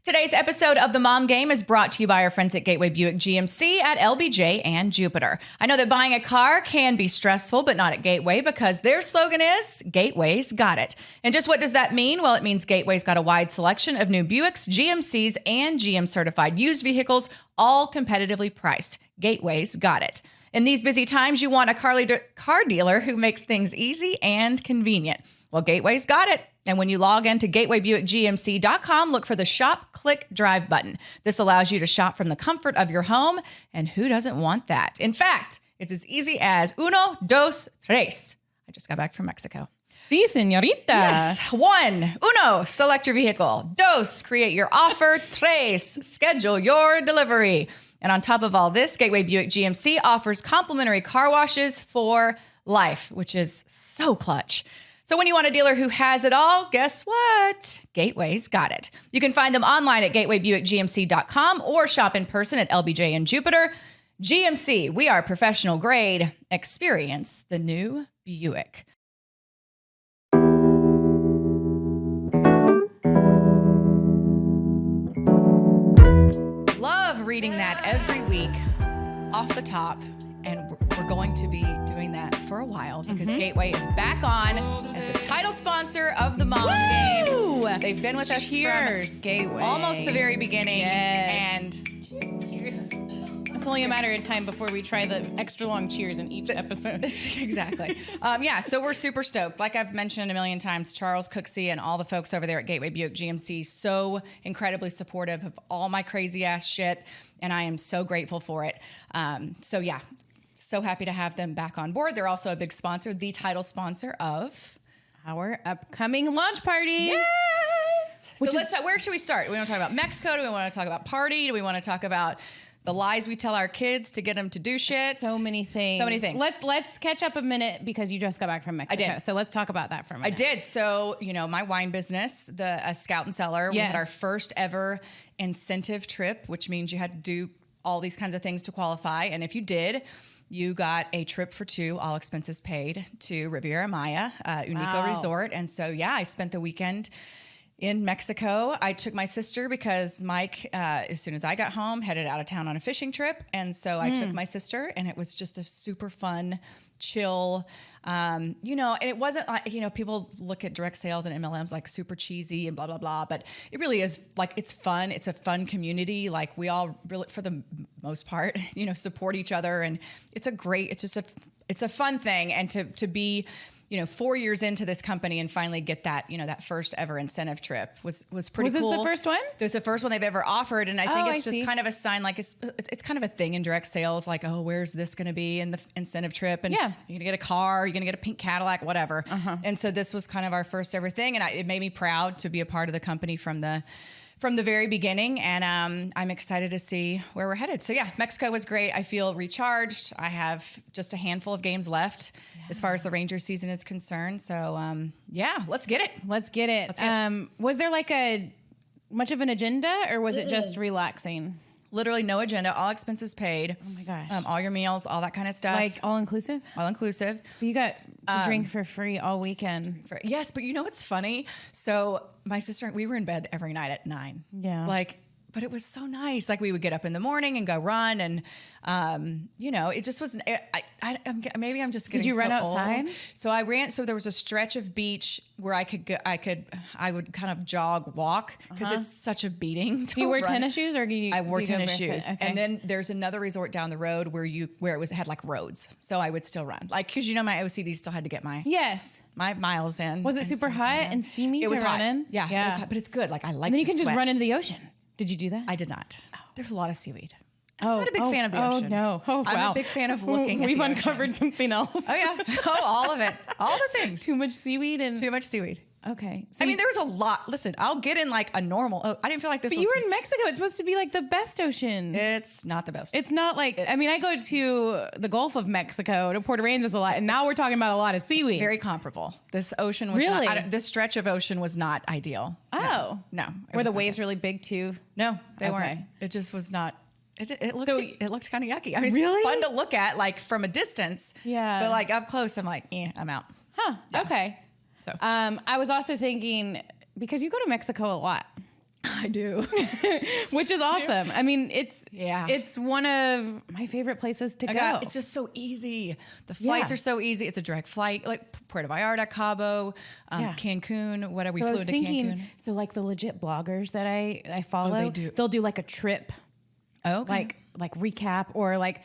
Today's episode of The Mom Game is brought to you by our friends at Gateway Buick GMC at LBJ and Jupiter. I know that buying a car can be stressful, but not at Gateway because their slogan is, Gateway's got it. And just what does that mean? Well, it means Gateway's got a wide selection of new Buicks, GMCs, and GM-certified used vehicles, all competitively priced. Gateway's got it. In these busy times, you want a car dealer who makes things easy and convenient. Well, Gateway's got it. And when you log into gatewaybuickgmc.com, look for the Shop, Click, Drive button. This allows you to shop from the comfort of your home, and who doesn't want that? In fact, it's as easy as uno, dos, tres. I just got back from Mexico. Sí, señorita. Yes. One, uno, select your vehicle. Dos, create your offer. Tres, schedule your delivery. And on top of all this, Gateway Buick GMC offers complimentary car washes for life, which is so clutch. So when you want a dealer who has it all, guess what? Gateway's got it. You can find them online at gatewaybuickgmc.com or shop in person at LBJ and Jupiter. GMC, we are professional grade. Experience the new Buick. Love reading that every week off the top. And we're going to be doing that for a while because Gateway is back on as the title sponsor of the Mom Game. They've been with us from Gateway. almost the very beginning. Yes. And cheers. It's only a matter of time before we try the extra long cheers in each episode. Exactly. So we're super stoked. Like I've mentioned a million times, Charles Cooksey and all the folks over there at Gateway Buick GMC, so incredibly supportive of all my crazy ass shit. And I am so grateful for it. So happy to have them back on board. They're also a big sponsor, the title sponsor of our upcoming launch party. Yes. Where should we start? Do we want to talk about Mexico? Do we want to talk about party? Do we want to talk about the lies we tell our kids to get them to do shit? So many things. Let's catch up a minute because you just got back from Mexico. I did. So let's talk about that for a minute. I did. So, my wine business, a Scout and Cellar, we had our first ever incentive trip, which means you had to do all these kinds of things to qualify. And if you did, you got a trip for two, all expenses paid, to Riviera Maya, Unico Resort. And so, I spent the weekend in Mexico. I took my sister because Mike, as soon as I got home, headed out of town on a fishing trip. And so I took my sister, and it was just a super fun, chill, and it wasn't like, people look at direct sales and MLMs like super cheesy and blah, blah, blah. But it really is like, it's fun. It's a fun community. Like we all really, for the most part, support each other. And it's a fun thing. And to be, 4 years into this company and finally get that, that first ever incentive trip was pretty cool. Was this the first one? It was the first one they've ever offered. And I think it's just kind of a sign, like it's kind of a thing in direct sales, like, oh, where's this going to be in the incentive trip? And you're going to get a car, you're going to get a pink Cadillac, whatever. And so this was kind of our first ever thing. And it made me proud to be a part of the company from the very beginning. And I'm excited to see where we're headed. So Mexico was great. I feel recharged. I have just a handful of games left as far as the Ranger season is concerned. So let's get it. Let's get it. Was there like much of an agenda, or was it just relaxing? Literally no agenda, all expenses paid. Oh my gosh. All your meals, all that kind of stuff. Like all inclusive? All inclusive. So you got to drink for free all weekend. Yes, but what's funny? So my sister, we were in bed every night at 9. Yeah. But it was so nice. Like we would get up in the morning and go run, and it just wasn't. Maybe I'm just getting. Did you run so outside? Old. So I ran. So there was a stretch of beach where I would kind of jog, walk because it's such a beating. Do you wear tennis shoes, or do you? I wore tennis shoes, okay. And then there's another resort down the road where it had like roads, so I would still run, like because my OCD still had to get my miles in. Was it super hot and steamy? It was hot. Running? Yeah, it was hot, but it's good. Like I like. And then you can sweat. just run into the ocean. Did you do that? I did not. Oh. There's a lot of seaweed. I'm not a big fan of the ocean. Oh, no. Oh, wow. I'm a big fan of looking at We've the uncovered ocean. something else. Oh, yeah. Oh, all of it. All the things. Too much seaweed and... Too much seaweed. Okay. So there was a lot. Listen, I'll get in like a normal... Oh, I didn't feel like this But you were in Mexico. It's supposed to be like the best ocean. It's not the best. It's not like... I go to the Gulf of Mexico, to Puerto Rico a lot, and now we're talking about a lot of seaweed. Very comparable. This ocean was really? This stretch of ocean was not ideal. Oh. No. Were the waves really big too? No, they weren't. It just was not... It looked kind of yucky. I mean, really? It's fun to look at, like from a distance. Yeah. But like up close, I'm like, I'm out. Huh. Yeah. Okay. So I was also thinking, because you go to Mexico a lot. I do. Which is awesome. I mean, it's one of my favorite places to go. It's just so easy. The flights are so easy. It's a direct flight, like Puerto Vallarta, Cabo, Cancun, whatever. We flew to Cancun. So like the legit bloggers that I follow, they'll do like a trip. Oh, okay. Like recap or like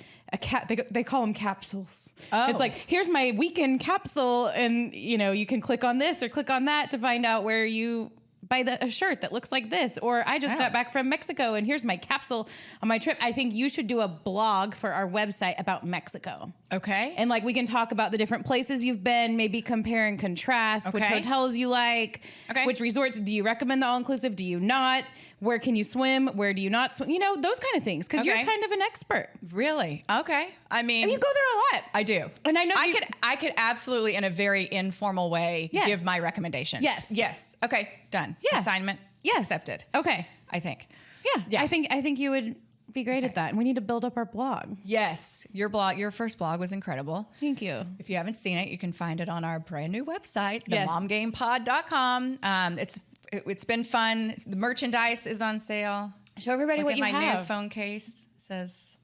they call them capsules. Oh. It's like, here's my weekend capsule. And you can click on this or click on that to find out where you buy a shirt that looks like this, or I just got back from Mexico and here's my capsule on my trip. I think you should do a blog for our website about Mexico. Okay. And like we can talk about the different places you've been, maybe compare and contrast which hotels you like, which resorts do you recommend the all-inclusive, do you not? Where can you swim? Where do you not swim? Those kind of things, because you're kind of an expert. Really? Okay. I mean, and you go there a lot. I do. And I know I could absolutely, in a very informal way, give my recommendations. Yes. Okay. Done. Yeah. Assignment. Accepted. Okay. I think. Yeah. I think you would be great at that. And we need to build up our blog. Yes. Your first blog was incredible. Thank you. If you haven't seen it, you can find it on our brand new website, themomgamepod.com. It's been fun. The merchandise is on sale. Show everybody what you have. My new phone case says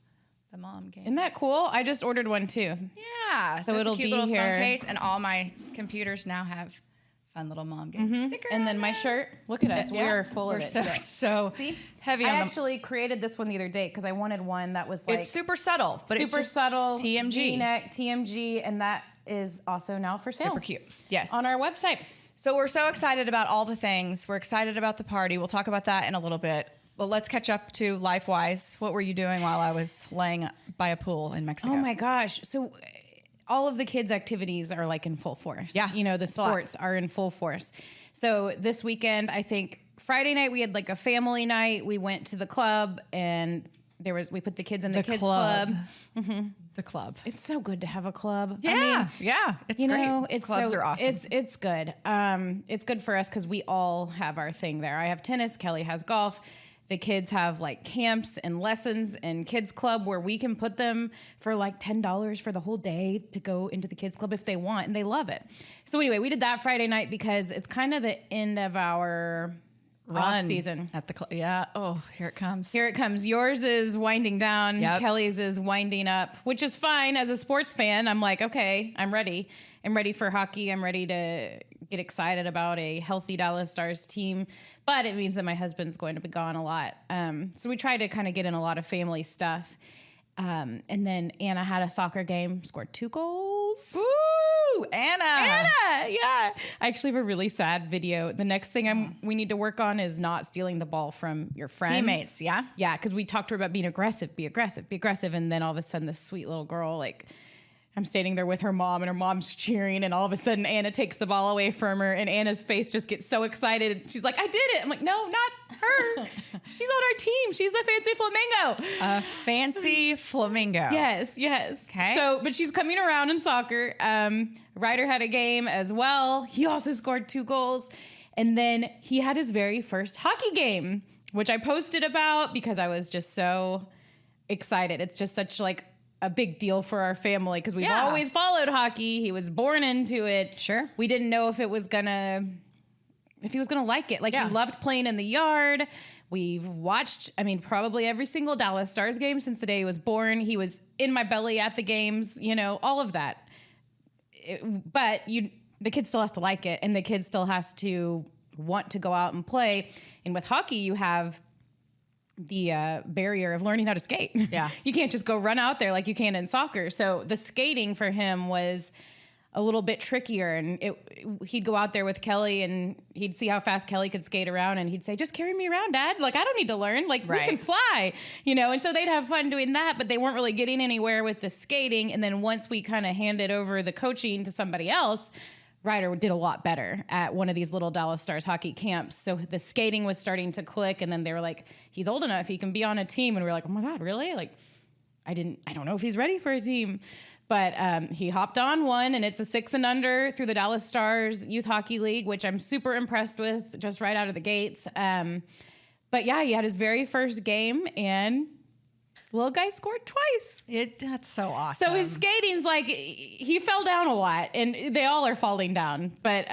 the Mom Game. Isn't that cool? I just ordered one too. Yeah. So it'll it's a cute be little here. phone case, and all my computers now have fun little Mom Game sticker. And then my shirt. Look at us. We're full of it. So heavy. I actually created this one the other day because I wanted one that was like it's super subtle, but it's just subtle. TMG. V-neck, TMG, and that is also now for sale. Super cute. Yes. On our website. So we're so excited about all the things. We're excited about the party. We'll talk about that in a little bit. Well, let's catch up to life-wise. What were you doing while I was laying by a pool in Mexico? Oh my gosh. So all of the kids' activities are like in full force. Yeah. The sports are in full force. So this weekend, I think Friday night we had like a family night. We went to the club and we put the kids in the kids club. Mm-hmm. The club. It's so good to have a club. Yeah. It's great. Clubs are awesome. It's good. It's good for us because we all have our thing there. I have tennis. Kelly has golf. The kids have like camps and lessons and kids club where we can put them for like $10 for the whole day to go into the kids club if they want, and they love it. So anyway, we did that Friday night because it's kind of the end of our off season at the club. Yeah. Oh, here it comes. Yours is winding down. Yep. Kelly's is winding up, which is fine. As a sports fan, I'm like, okay, I'm ready. I'm ready for hockey. I'm ready to get excited about a healthy Dallas Stars team, but it means that my husband's going to be gone a lot. So we try to kind of get in a lot of family stuff. And then Anna had a soccer game, scored 2 goals. Ooh, Anna, yeah. I actually have a really sad video. The next thing we need to work on is not stealing the ball from your friends. Teammates, yeah? Yeah, because we talked to her about being aggressive, be aggressive. And then all of a sudden this sweet little girl, like, I'm standing there with her mom and her mom's cheering, and all of a sudden Anna takes the ball away from her, and Anna's face just gets so excited. She's like, I did it. I'm like, no, not her. She's on our team. She's a fancy flamingo. A fancy flamingo. Yes. Okay. So, but she's coming around in soccer. Ryder had a game as well. He also scored 2 goals. And then he had his very first hockey game, which I posted about because I was just so excited. It's just such like a big deal for our family because we've always followed hockey. He was born into it. Sure. We didn't know if he was gonna like it. Like he loved playing in the yard. We've watched, probably every single Dallas Stars game since the day he was born. He was in my belly at the games, all of that. But the kid still has to like it, and the kid still has to want to go out and play. And with hockey, you have the barrier of learning how to skate. Yeah. You can't just go run out there like you can in soccer. So the skating for him was a little bit trickier, and he'd go out there with Kelly and he'd see how fast Kelly could skate around, and he'd say, just carry me around, Dad. Like, I don't need to learn. Like, we can fly, and so they'd have fun doing that, but they weren't really getting anywhere with the skating. And then once we kind of handed over the coaching to somebody else, Ryder did a lot better at one of these little Dallas Stars hockey camps. So the skating was starting to click, and then they were like, he's old enough, he can be on a team. And we were like, oh my God, really? Like, I don't know if he's ready for a team. But he hopped on one, and it's a 6 and under through the Dallas Stars Youth Hockey League, which I'm super impressed with just right out of the gates. But yeah, he had his very first game, and little guy scored twice. That's so awesome. So his skating's like, he fell down a lot, and they all are falling down. But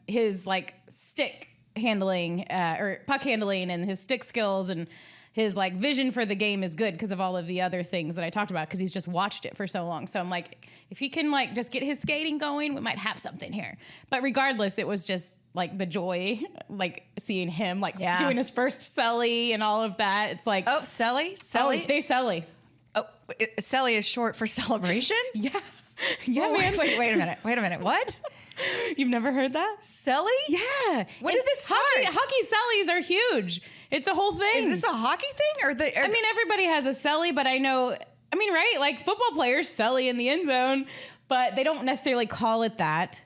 his like stick handling or puck handling and his stick skills and his like vision for the game is good because of all of the other things that I talked about because he's just watched it for so long. So I'm like, if he can like just get his skating going, we might have something here. But regardless, it was just like the joy, like seeing him like doing his first celly and all of that. It's like, oh, celly? Oh, they celly. Oh, celly is short for celebration? Yeah. Yeah, oh, man. Wait a minute. What? You've never heard that? Celly? Yeah. When did this start? Hockey cellies are huge. It's a whole thing. Is this a hockey thing? I mean, everybody has a celly, but right? Like football players celly in the end zone, but they don't necessarily call it that.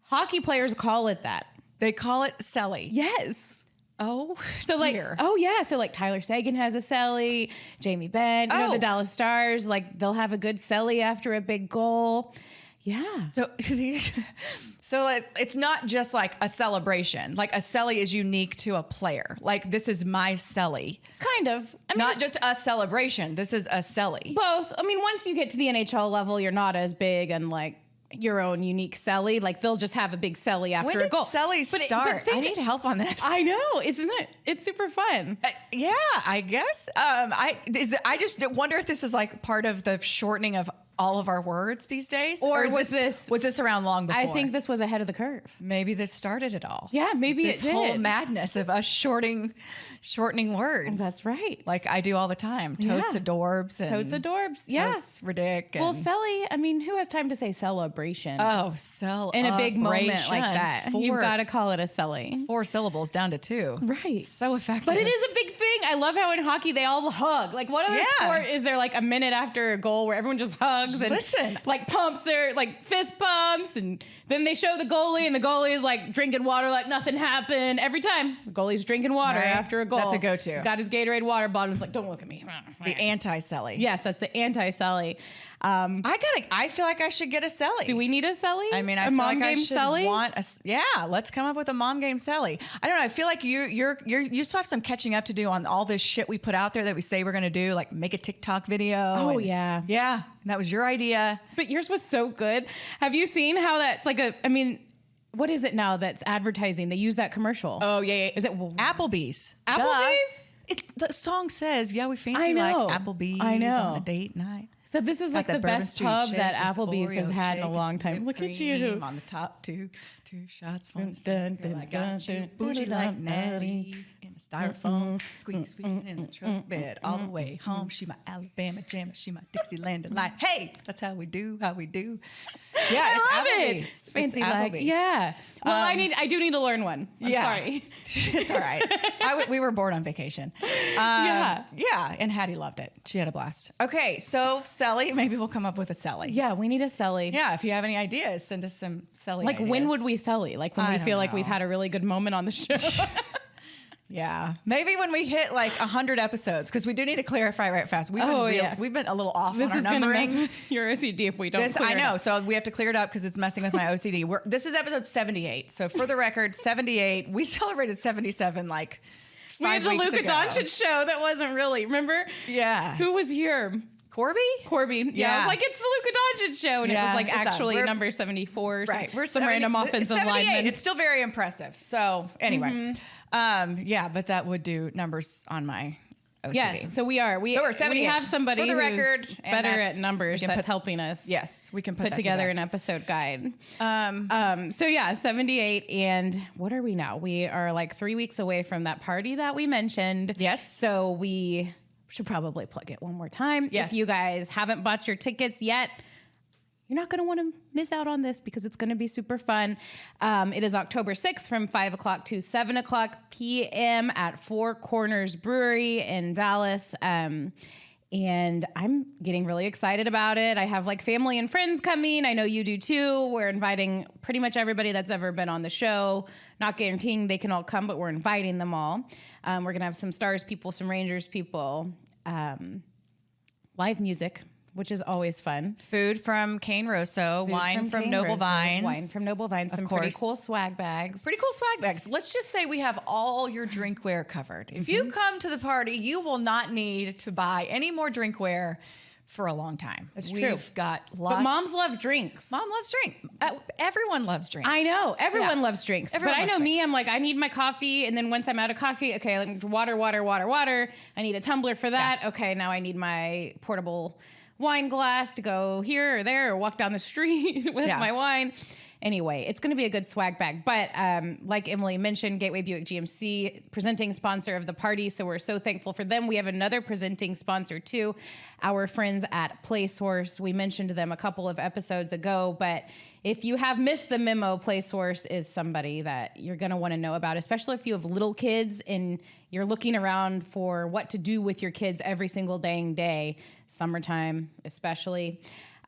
Hockey players call it that. They call it celly. Yes. Oh, so dear. Like, oh yeah. So like Tyler Sagan has a celly, Jamie Benn, you know, the Dallas Stars, like they'll have a good celly after a big goal. Yeah. So it's not just like a celebration. Like a celly is unique to a player. Like this is my celly. Kind of. I mean, not just a celebration. This is a celly. Both. I mean, once you get to the NHL level, you're not as big and like your own unique celly. Like they'll just have a big celly after a goal. When did cellies start? I need help on this. I know, isn't it? It's super fun. Yeah, I guess. I just wonder if this is like part of the shortening of all of our words these days, or was this around long before? I think this was ahead of the curve. Maybe this started it all. Yeah, maybe this it did. whole madness of us shortening words. That's right. Like I do all the time. Totes adorbs. Totes adorbs. Yeah. Totes ridic. Well, celly, I mean, who has time to say celebration? Oh, celebration. In a big moment like that. You've got to call it a celly. 4 syllables down to 2. Right. So effective. But it is a big thing. I love how in hockey they all hug. Like what other sport is there like a minute after a goal where everyone just hugs and like pumps their like fist pumps and then they show the goalie and the goalie is like drinking water like nothing happened. Every time the goalie's drinking water after a goal. That's a go-to. He's got his Gatorade water bottle. He's like, don't look at me. The anti-celly. Yes, that's the anti-celly. I feel like I should get a celly. Do we need a celly? I mean, I feel like I should want a. Let's come up with a mom game celly. I don't know. I feel like you still have some catching up to do on all this shit we put out there that we say we're going to do, like make a TikTok video. Oh yeah. And that was your idea. But yours was so good. Have you seen how that's like what is it now that's advertising? They use that commercial. Oh yeah. Is it Applebee's? Applebee's? The song says, we fancy like Applebee's on a date night. So this is like the best pub that Applebee's has had in a long time. Look at you. On the top, two shots. I got you. Bougie like Natty. In a styrofoam. Squeeze in the truck bed. All the way home. She my Alabama jammer. She my Dixieland delight. Hey, that's how we do. Yeah, I love it. Fancy like, yeah. Well, I do need to learn one. I'm sorry. It's all right. We were bored on vacation. Yeah, and Hattie loved it. She had a blast. Okay, so celly, maybe we'll come up with a celly. Yeah, we need a celly. Yeah, if you have any ideas, send us some celly Like ideas. when would we celly? Like when we feel like we've had a really good moment on the show. Yeah, maybe when we hit like 100 episodes, because we do need to clarify right fast. We've been a little off on our numbering. This is going to mess with your OCD if we don't clear it up. So we have to clear it up because it's messing with my OCD. This is episode 78. So for the record, 78. We celebrated 77 like 5 weeks ago. We had the Luka Doncic show that wasn't really, remember? Yeah. Who was here? Corby? Yeah. I was like, it's the Luka Doncic show. And it was like actually number 74. Right. We're some random offensive lineman. It's still very impressive. So anyway. But that would do numbers on my OCD. Yes, so we are. We're 78. We have somebody for the who's record, better at numbers that's helping us. Yes, we can put together an episode guide. 78. And what are we now? We are like 3 weeks away from that party that we mentioned. Yes. So we should probably plug it one more time. Yes. If you guys haven't bought your tickets yet, you're not going to want to miss out on this because it's going to be super fun. It is October 6th from 5 o'clock to 7 o'clock p.m. at Four Corners Brewery in Dallas. And I'm getting really excited about it. I have like family and friends coming. I know you do too. We're inviting pretty much everybody that's ever been on the show. Not guaranteeing they can all come, but we're inviting them all. We're going to have some Stars people, some Rangers people, live music, which is always fun. Food from Cane Rosso, wine from Noble Vines. Some pretty cool swag bags. Let's just say we have all your drinkware covered. If you come to the party, you will not need to buy any more drinkware for a long time. It's We've true. got lots. But moms love drinks. Mom loves drink. Everyone loves drinks. I know. Everyone loves drinks. Everyone but I know loves me, drinks. I'm like, I need my coffee. And then once I'm out of coffee, okay, like water. I need a tumbler for that. Yeah. Okay, now I need my portable wine glass to go here or there or walk down the street with my wine. Anyway, it's going to be a good swag bag. But like Emily mentioned, Gateway Buick GMC, presenting sponsor of the party. So we're so thankful for them. We have another presenting sponsor too, our friends at PlaySource. We mentioned them a couple of episodes ago, but if you have missed the memo, PlaySource is somebody that you're going to want to know about, especially if you have little kids and you're looking around for what to do with your kids every single dang day, summertime especially.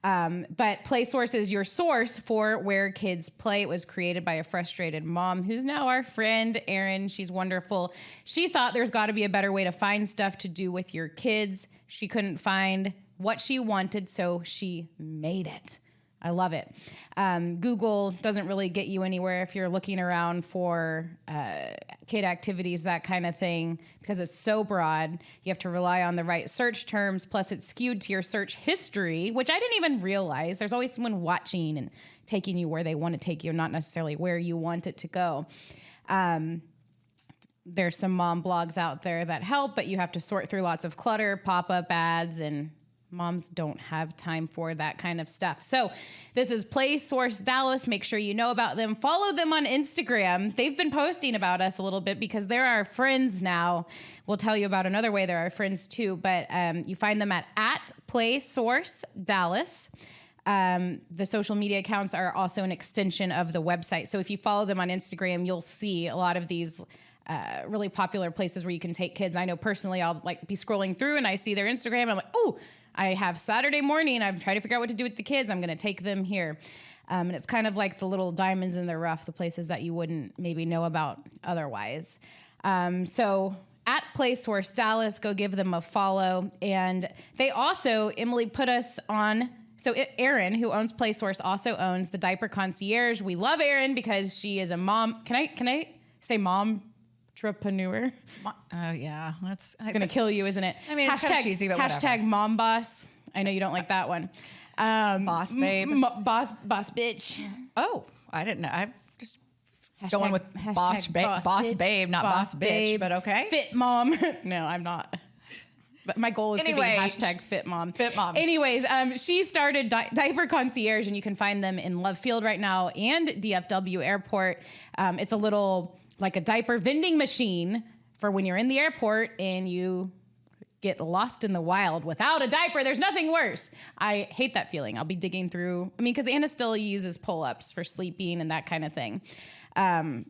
But PlaySource is your source for where kids play. It was created by a frustrated mom who's now our friend, Erin. She's wonderful. She thought there's got to be a better way to find stuff to do with your kids. She couldn't find what she wanted, so she made it. I love it. Google doesn't really get you anywhere if you're looking around for kid activities, that kind of thing, because it's so broad. You have to rely on the right search terms. Plus, it's skewed to your search history, which I didn't even realize. There's always someone watching and taking you where they want to take you, not necessarily where you want it to go. There's some mom blogs out there that help, but you have to sort through lots of clutter, pop-up ads, and moms don't have time for that kind of stuff. So this is PlaySource Dallas. Make sure you know about them. Follow them on Instagram. They've been posting about us a little bit because they're our friends now. We'll tell you about another way they're our friends too, but you find them at PlaySource Dallas. The social media accounts are also an extension of the website. So if you follow them on Instagram, you'll see a lot of these really popular places where you can take kids. I know personally, I'll like be scrolling through and I see their Instagram. And I'm like, oh, I have Saturday morning. I'm trying to figure out what to do with the kids. I'm going to take them here. And it's kind of like the little diamonds in the rough, the places that you wouldn't maybe know about otherwise. So at PlaySource Dallas, go give them a follow. And they also, Emily put us on. So Erin, who owns PlaySource, also owns the Diaper Concierge. We love Erin because she is a mom. Can I say mom? Entrepreneur. Oh yeah, that's gonna kill you, isn't it? I mean, it's kind of cheesy, but hashtag mom boss. I know you don't like that one. Boss babe. Boss bitch. Oh, I didn't know. I'm just Hashtag, going with boss bitch, babe, not boss bitch, babe, but okay. Fit mom. No, I'm not. But my goal is to be hashtag fit mom. Fit mom. Anyways, she started Diaper Concierge, and you can find them in Love Field right now and DFW Airport. It's a little like a diaper vending machine for when you're in the airport and you get lost in the wild without a diaper. There's nothing worse. I hate that feeling. I'll be digging through. I mean, because Anna still uses pull-ups for sleeping and that kind of thing.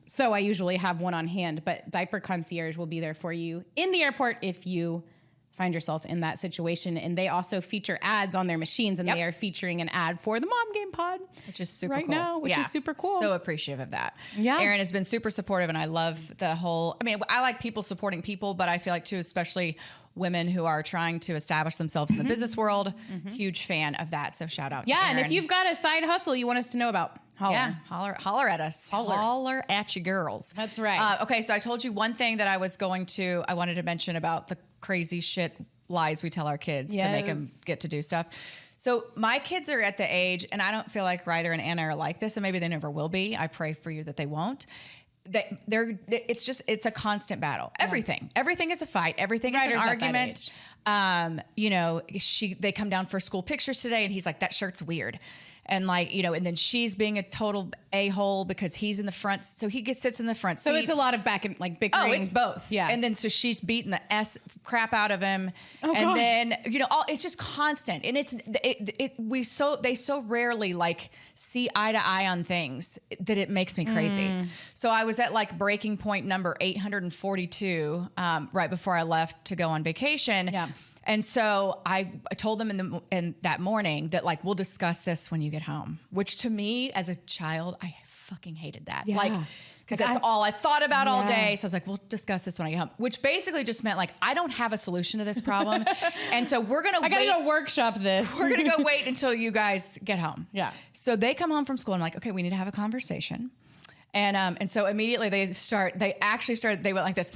So I usually have one on hand, but Diaper Concierge will be there for you in the airport if you find yourself in that situation. And they also feature ads on their machines, and they are featuring an ad for the Mom Game Pod, which is super cool now, which is super cool. So appreciative of that. Yeah. Erin has been super supportive, and I love the whole, I mean, I like people supporting people, but I feel like too, especially women who are trying to establish themselves in the business world. Huge fan of that. So shout out to Erin. And if you've got a side hustle you want us to know about, holler. Yeah, holler at us. Holler at you girls. That's right. Okay, so I told you one thing that I wanted to mention about the crazy shit lies we tell our kids to make them get to do stuff. So my kids are at the age, and I don't feel like Ryder and Anna are like this, and maybe they never will be. I pray for you that they won't. It's a constant battle. Everything is a fight. Everything is an argument. They come down for school pictures today, and he's like, that shirt's weird. And and then she's being a total a-hole because he's in the front. So he sits in the front seat. So it's a lot of back and bickering. Oh, it's both. Yeah. And then so she's beating the crap out of him. Oh, and gosh. Then, it's just constant. And they so rarely see eye to eye on things that it makes me crazy. So I was at breaking point number 842 right before I left to go on vacation. Yeah. And so I told them in that morning that we'll discuss this when you get home, which to me as a child, I fucking hated that. Yeah. Because that's all I thought about all day. So I was like, we'll discuss this when I get home, which basically just meant I don't have a solution to this problem. And so we're going to I got to go workshop this. We're going to go wait until you guys get home. Yeah. So they come home from school and I'm like, okay, we need to have a conversation. And so immediately they went like this.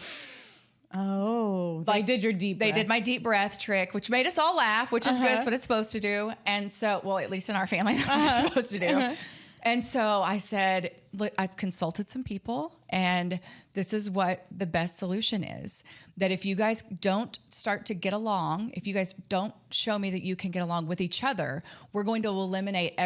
Oh, they did your deep breath. They did my deep breath trick, which made us all laugh, which is good. It's what it's supposed to do. And so, well, at least in our family, that's what it's supposed to do. And so I said, look, I've consulted some people, and this is what the best solution is. That if you guys don't start to get along, if you guys don't show me that you can get along with each other, we're going to eliminate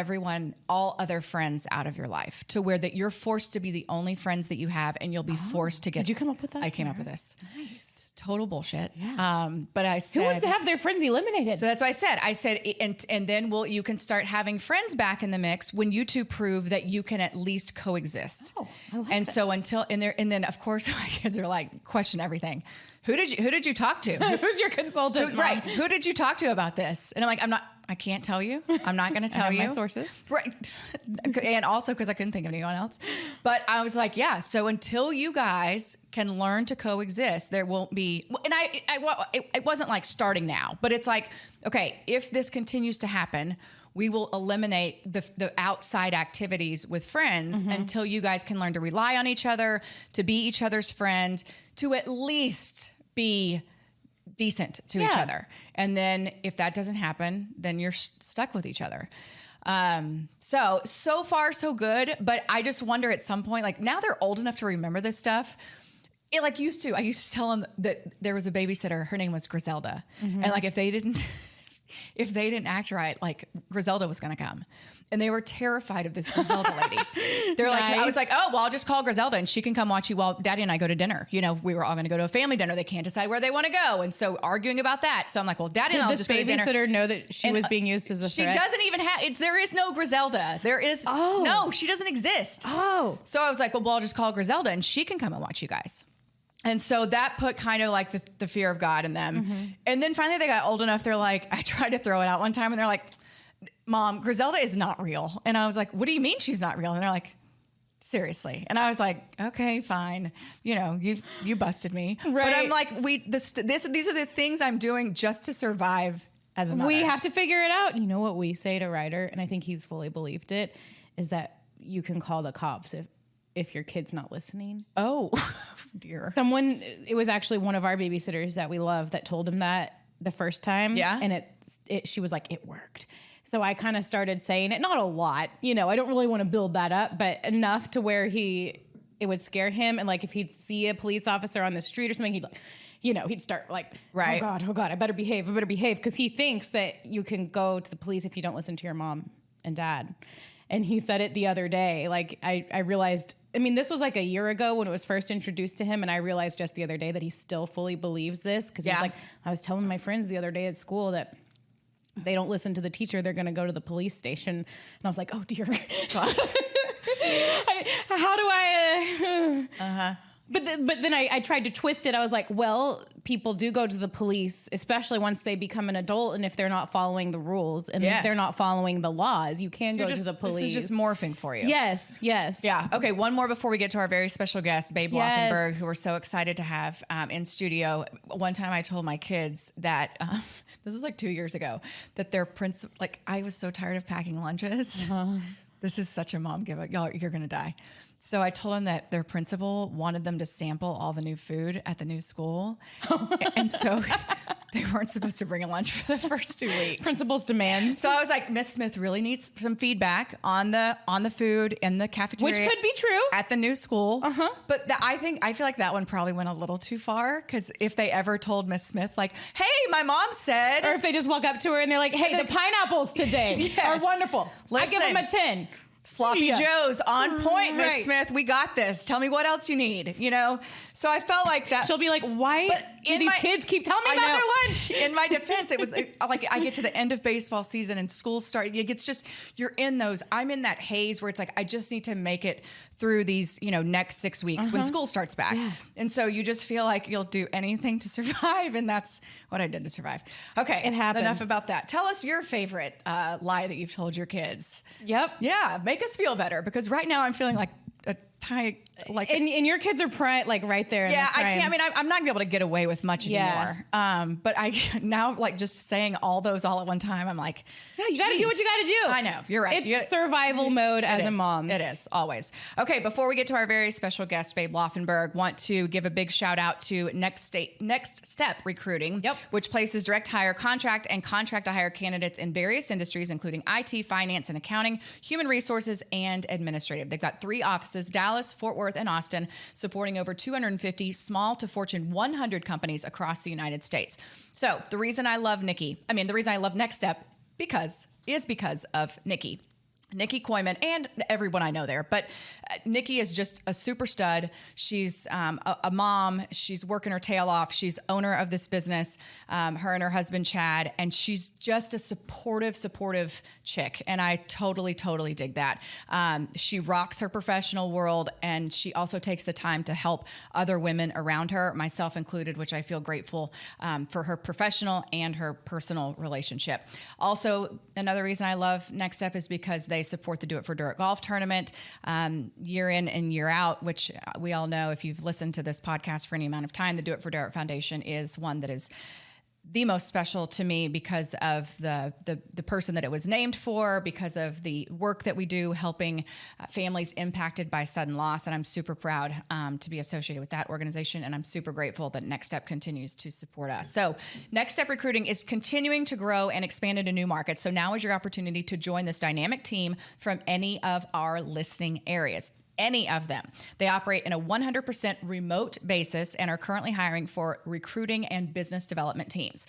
all other friends out of your life, to where that you're forced to be the only friends that you have, and you'll be forced to get. Did you come up with that? I came up with this. Nice. Total bullshit. Yeah. But I said, who wants to have their friends eliminated? So that's what I said, and then you can start having friends back in the mix when you two prove that you can at least coexist. Oh, I like and this. so and then of course my kids are like, question everything. Who did you talk to? Who's your consultant? Right. Who did you talk to about this? And I'm like, I can't tell you. I'm not going to tell you. My sources. Right. And also because I couldn't think of anyone else. But I was like, yeah. So until you guys can learn to coexist, there won't be. And it wasn't like starting now, but it's like, okay, if this continues to happen, we will eliminate the outside activities with friends until you guys can learn to rely on each other, to be each other's friend, to at least be decent to each other. And then if that doesn't happen, then you're stuck with each other. So far so good. But I just wonder at some point, like now they're old enough to remember this stuff. I used to tell them that there was a babysitter. Her name was Griselda. And like, if they didn't act right, like Griselda was going to come. And they were terrified of this Griselda lady. They're like, I was like, oh, well, I'll just call Griselda and she can come watch you while Daddy and I go to dinner. You know, we were all going to go to a family dinner. They can't decide where they want to go. And so arguing about that. So I'm like, well, Daddy and I'll just go to dinner. Did this babysitter know that she was being used as a threat? She doesn't even have, there is no Griselda. There is, no, she doesn't exist. Oh. So I was like, well, I'll just call Griselda and she can come and watch you guys. And so that put kind of like the fear of God in them. And then finally they got old enough. They're like, I tried to throw it out one time and they're like, Mom, Griselda is not real. And I was like, what do you mean she's not real? And they're like, seriously. And I was like, okay, fine. You know, you busted me. Right. But I'm like, these are the things I'm doing just to survive as a mother. We have to figure it out. You know what we say to Ryder, and I think he's fully believed it, is that you can call the cops if your kid's not listening. Oh, dear. It was actually one of our babysitters that we love that told him that the first time. Yeah. And she was like, it worked. So I kind of started saying it, not a lot, you know, I don't really want to build that up, but enough to where it would scare him. And like, if he'd see a police officer on the street or something, he'd like, you know, he'd start like, right. Oh God, I better behave. Because he thinks that you can go to the police if you don't listen to your mom and dad. And he said it the other day. Like I realized, I mean, this was like a year ago when it was first introduced to him. And I realized just the other day that he still fully believes this. Cause he was like, I was telling my friends the other day at school that they don't listen to the teacher, they're going to go to the police station. And I was like, oh dear God. How do I, But then I tried to twist it. I was like, well, people do go to the police, especially once they become an adult. And if they're not following the rules and if they're not following the laws, you can go to the police. This is just morphing for you. Yes. Yeah. Okay. One more before we get to our very special guest, Babe Laufenberg, who we're so excited to have in studio. One time I told my kids that, this was like 2 years ago, that their principal, like I was so tired of packing lunches. This is such a mom give up. Y'all, you're going to die. So I told them that their principal wanted them to sample all the new food at the new school. And so they weren't supposed to bring a lunch for the first 2 weeks. Principal's demands. So I was like, Miss Smith really needs some feedback on the food in the cafeteria. Which could be true. At the new school. But I feel like that one probably went a little too far, because if they ever told Miss Smith, like, hey, my mom said. Or if they just walk up to her and they're like, hey, the pineapples today are wonderful. Listen, I give them a 10. Sloppy Joe's on point, Miss Smith. We got this. Tell me what else you need, you know? So I felt like that. She'll be like, why do these kids keep telling me about their lunch? In my defense, it was like I get to the end of baseball season and school start. It's just, you're in those. I'm in that haze where it's like, I just need to make it through these, you know, next 6 weeks when school starts back. Yeah. And so you just feel like you'll do anything to survive. And that's what I did to survive. Okay. It happens. Enough about that. Tell us your favorite lie that you've told your kids. Yep. Yeah. Make us feel better, because right now I'm feeling like a and your kids are right there. Yeah, I can't. I mean, I'm not gonna be able to get away with much anymore. But I now just saying all those all at one time. I'm like, yeah, you got to do what you got to do. I know, you're right. It's survival mode as a mom. It is always. Okay, before we get to our very special guest, Babe Laufenberg, want to give a big shout out to Next Step Recruiting, which places direct hire contract and contract to hire candidates in various industries, including IT, finance, and accounting, human resources, and administrative. They've got 3 offices: Dallas, Fort Worth, and Austin, supporting over 250 small to Fortune 100 companies across the United States. So the reason I love Next Step is because of Nikki Koyman and everyone I know there. But Nikki is just a super stud. She's a mom. She's working her tail off. She's owner of this business, her and her husband, Chad. And she's just a supportive chick. And I totally dig that. She rocks her professional world. And she also takes the time to help other women around her, myself included, which I feel grateful for her professional and her personal relationship. Also, another reason I love Next Step is because they support the Do It for Dirt golf tournament year in and year out, which we all know if you've listened to this podcast for any amount of time. The Do It for Dirt Foundation is one that is the most special to me because of the person that it was named for, because of the work that we do helping families impacted by sudden loss. And I'm super proud to be associated with that organization. And I'm super grateful that Next Step continues to support us. So Next Step Recruiting is continuing to grow and expand into new markets. So now is your opportunity to join this dynamic team from any of our listening areas. Any of them. They operate in a 100% remote basis and are currently hiring for recruiting and business development teams.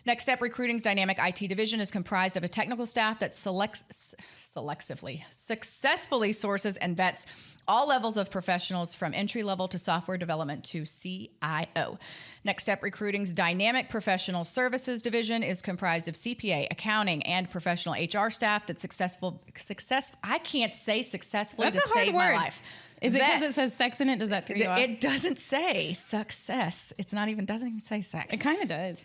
Next Step Recruiting's dynamic IT division is comprised of a technical staff that successfully sources and vets all levels of professionals from entry level to software development to CIO. Next Step Recruiting's dynamic professional services division is comprised of CPA, accounting, and professional HR staff that I can't say successfully to save my life. Is it because it says sex in it? Does that throw you off? It doesn't say success. Doesn't even say sex. It kind of does.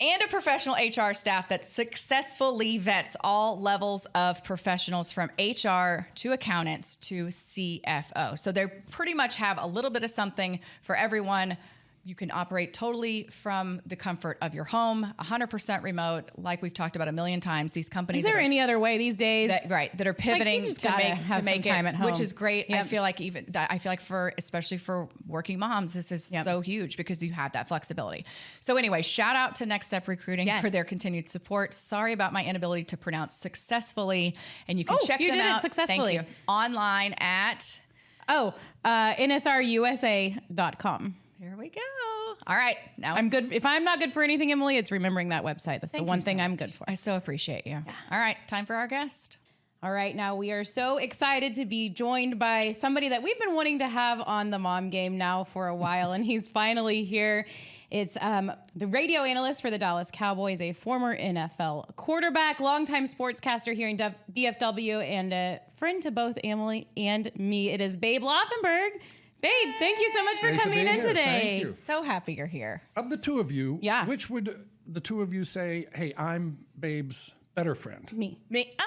And a professional HR staff that successfully vets all levels of professionals from HR to accountants to CFO. So they pretty much have a little bit of something for everyone. You can operate totally from the comfort of your home, 100% remote, like we've talked about a million times. These companies. Is there any other way these days? That are pivoting to make it, which is great. Yep. I feel like especially for working moms, this is so huge because you have that flexibility. So anyway, shout out to Next Step Recruiting for their continued support. Sorry about my inability to pronounce successfully, and you can check them out. Successfully. Thank you. Online at nsrusa.com. Here we go. All right. Now I'm good. If I'm not good for anything, Emily, it's remembering that website. That's the one thing I'm good for. I so appreciate you. Yeah. All right. Time for our guest. All right. Now we are so excited to be joined by somebody that we've been wanting to have on the Mom Game now for a while, and he's finally here. It's the radio analyst for the Dallas Cowboys, a former NFL quarterback, longtime sportscaster here in DFW, and a friend to both Emily and me. It is Babe Laufenberg. Babe, thank you so much for coming in today. Thank you. So happy you're here. Of the two of you, which would the two of you say, hey, I'm Babe's better friend? Me.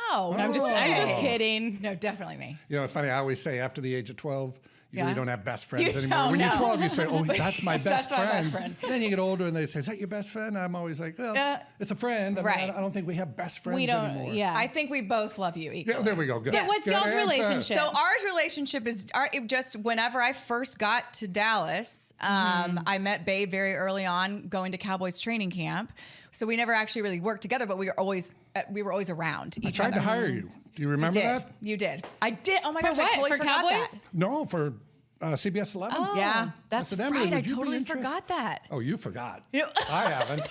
Oh. I'm just kidding. No, definitely me. You know, it's funny, I always say after the age of 12, you really don't have best friends anymore. No, when you're 12, you say, oh, that's my best friend. My best friend. Then you get older and they say, is that your best friend? I'm always like, well, it's a friend. I don't think we have best friends anymore. Yeah. I think we both love you equally. Yeah, there we go. Good. Yeah, what's y'all's relationship? So ours relationship is just whenever I first got to Dallas, I met Babe very early on going to Cowboys training camp. So we never actually really worked together, but we were always around each other. I tried to hire you. Do you remember that? You did. I did. Oh my gosh, what? I totally for forgot Cowboys? that. No, for CBS 11. Oh. Yeah, that's said, right. I would you be totally interested? forgot that. Oh, you forgot. I haven't.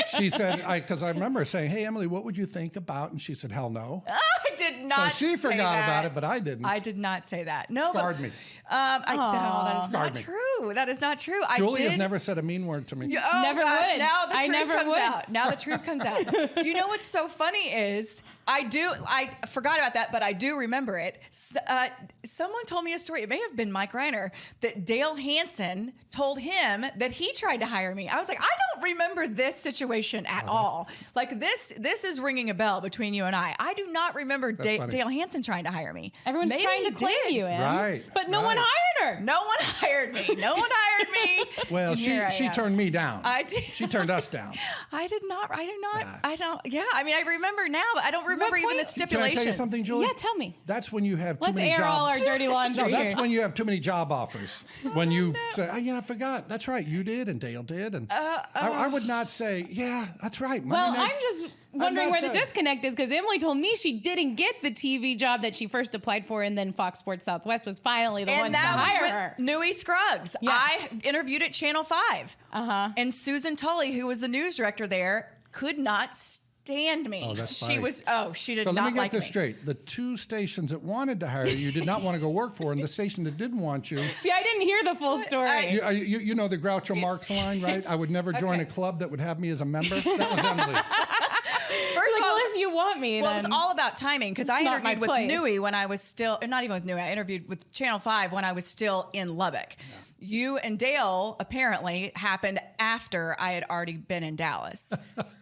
She said, because I remember saying, hey, Emily, what would you think about? And she said, hell no. I did not So she forgot about it, but I didn't. I did not say that. No, Scarred me. No, that is Scarred not me. true. That is not true. Julie has never said a mean word to me. Never would. Now the I truth never comes would. out. Now the truth comes out. You know what's so funny is I forgot about that, but I do remember it. Someone told me a story. It may have been Mike Reiner that Dale Hansen told him that he tried to hire me. I was like, I don't remember this situation at all. Like this is ringing a bell between you and I. I do not remember Dale Hansen trying to hire me. Everyone's trying to claim you, Em. Right. But no one hired her. No one hired me. No one hired me. Well, she turned me down. I did. She turned us down. I did not. Nah. I don't. Yeah. I mean, I remember now, but I don't remember even the stipulations. Can I tell you something, Julie? Yeah, tell me. That's when you have too Let's many air jobs. all our dirty laundry. No, that's here. when you have too many job offers. When you say, "Oh yeah, I forgot. That's right, you did, and Dale did," and I would not say, "Yeah, that's right." Well, I'm just wondering where the disconnect is, because Emily told me she didn't get the TV job that she first applied for, and then Fox Sports Southwest was finally the one to hire her. Newey Scruggs. Yeah. I interviewed at Channel 5. And Susan Tully, who was the news director there, could not stand me. Oh, that's she funny. did So not like me. let me get this straight. The two stations that wanted to hire you did not want to go work for, and the station that didn't want you. See, I didn't hear the full story. You know the Groucho Marx line, right? I would never join a club that would have me as a member. That was Emily. First of all, if you want me, well, it was all about timing, because I interviewed with place. Newey when I was still, or not even with Newey, I interviewed with Channel 5 when I was still in Lubbock. Yeah. You and Dale apparently happened after I had already been in Dallas,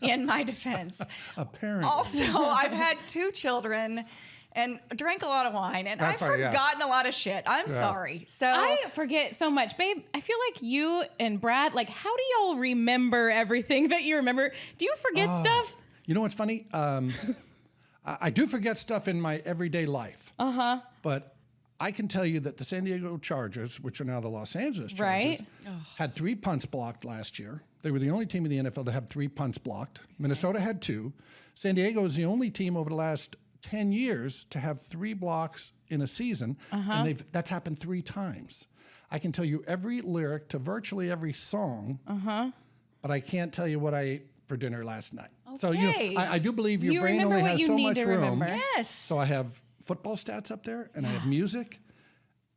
in my defense. Apparently. Also, I've had 2 children and drank a lot of wine, and I've forgotten a lot of shit. I'm sorry. So I forget so much. Babe, I feel like you and Brad, like, how do y'all remember everything that you remember? Do you forget stuff? You know what's funny? I do forget stuff in my everyday life. But I can tell you that the San Diego Chargers, which are now the Los Angeles Chargers, had 3 punts blocked last year. They were the only team in the NFL to have 3 punts blocked. Minnesota had 2. San Diego is the only team over the last 10 years to have 3 blocks in a season, and that's happened 3 times. I can tell you every lyric to virtually every song, but I can't tell you what I ate for dinner last night. Okay. So I do believe your brain only has so much room. Yes. So I have football stats up there, and I have music.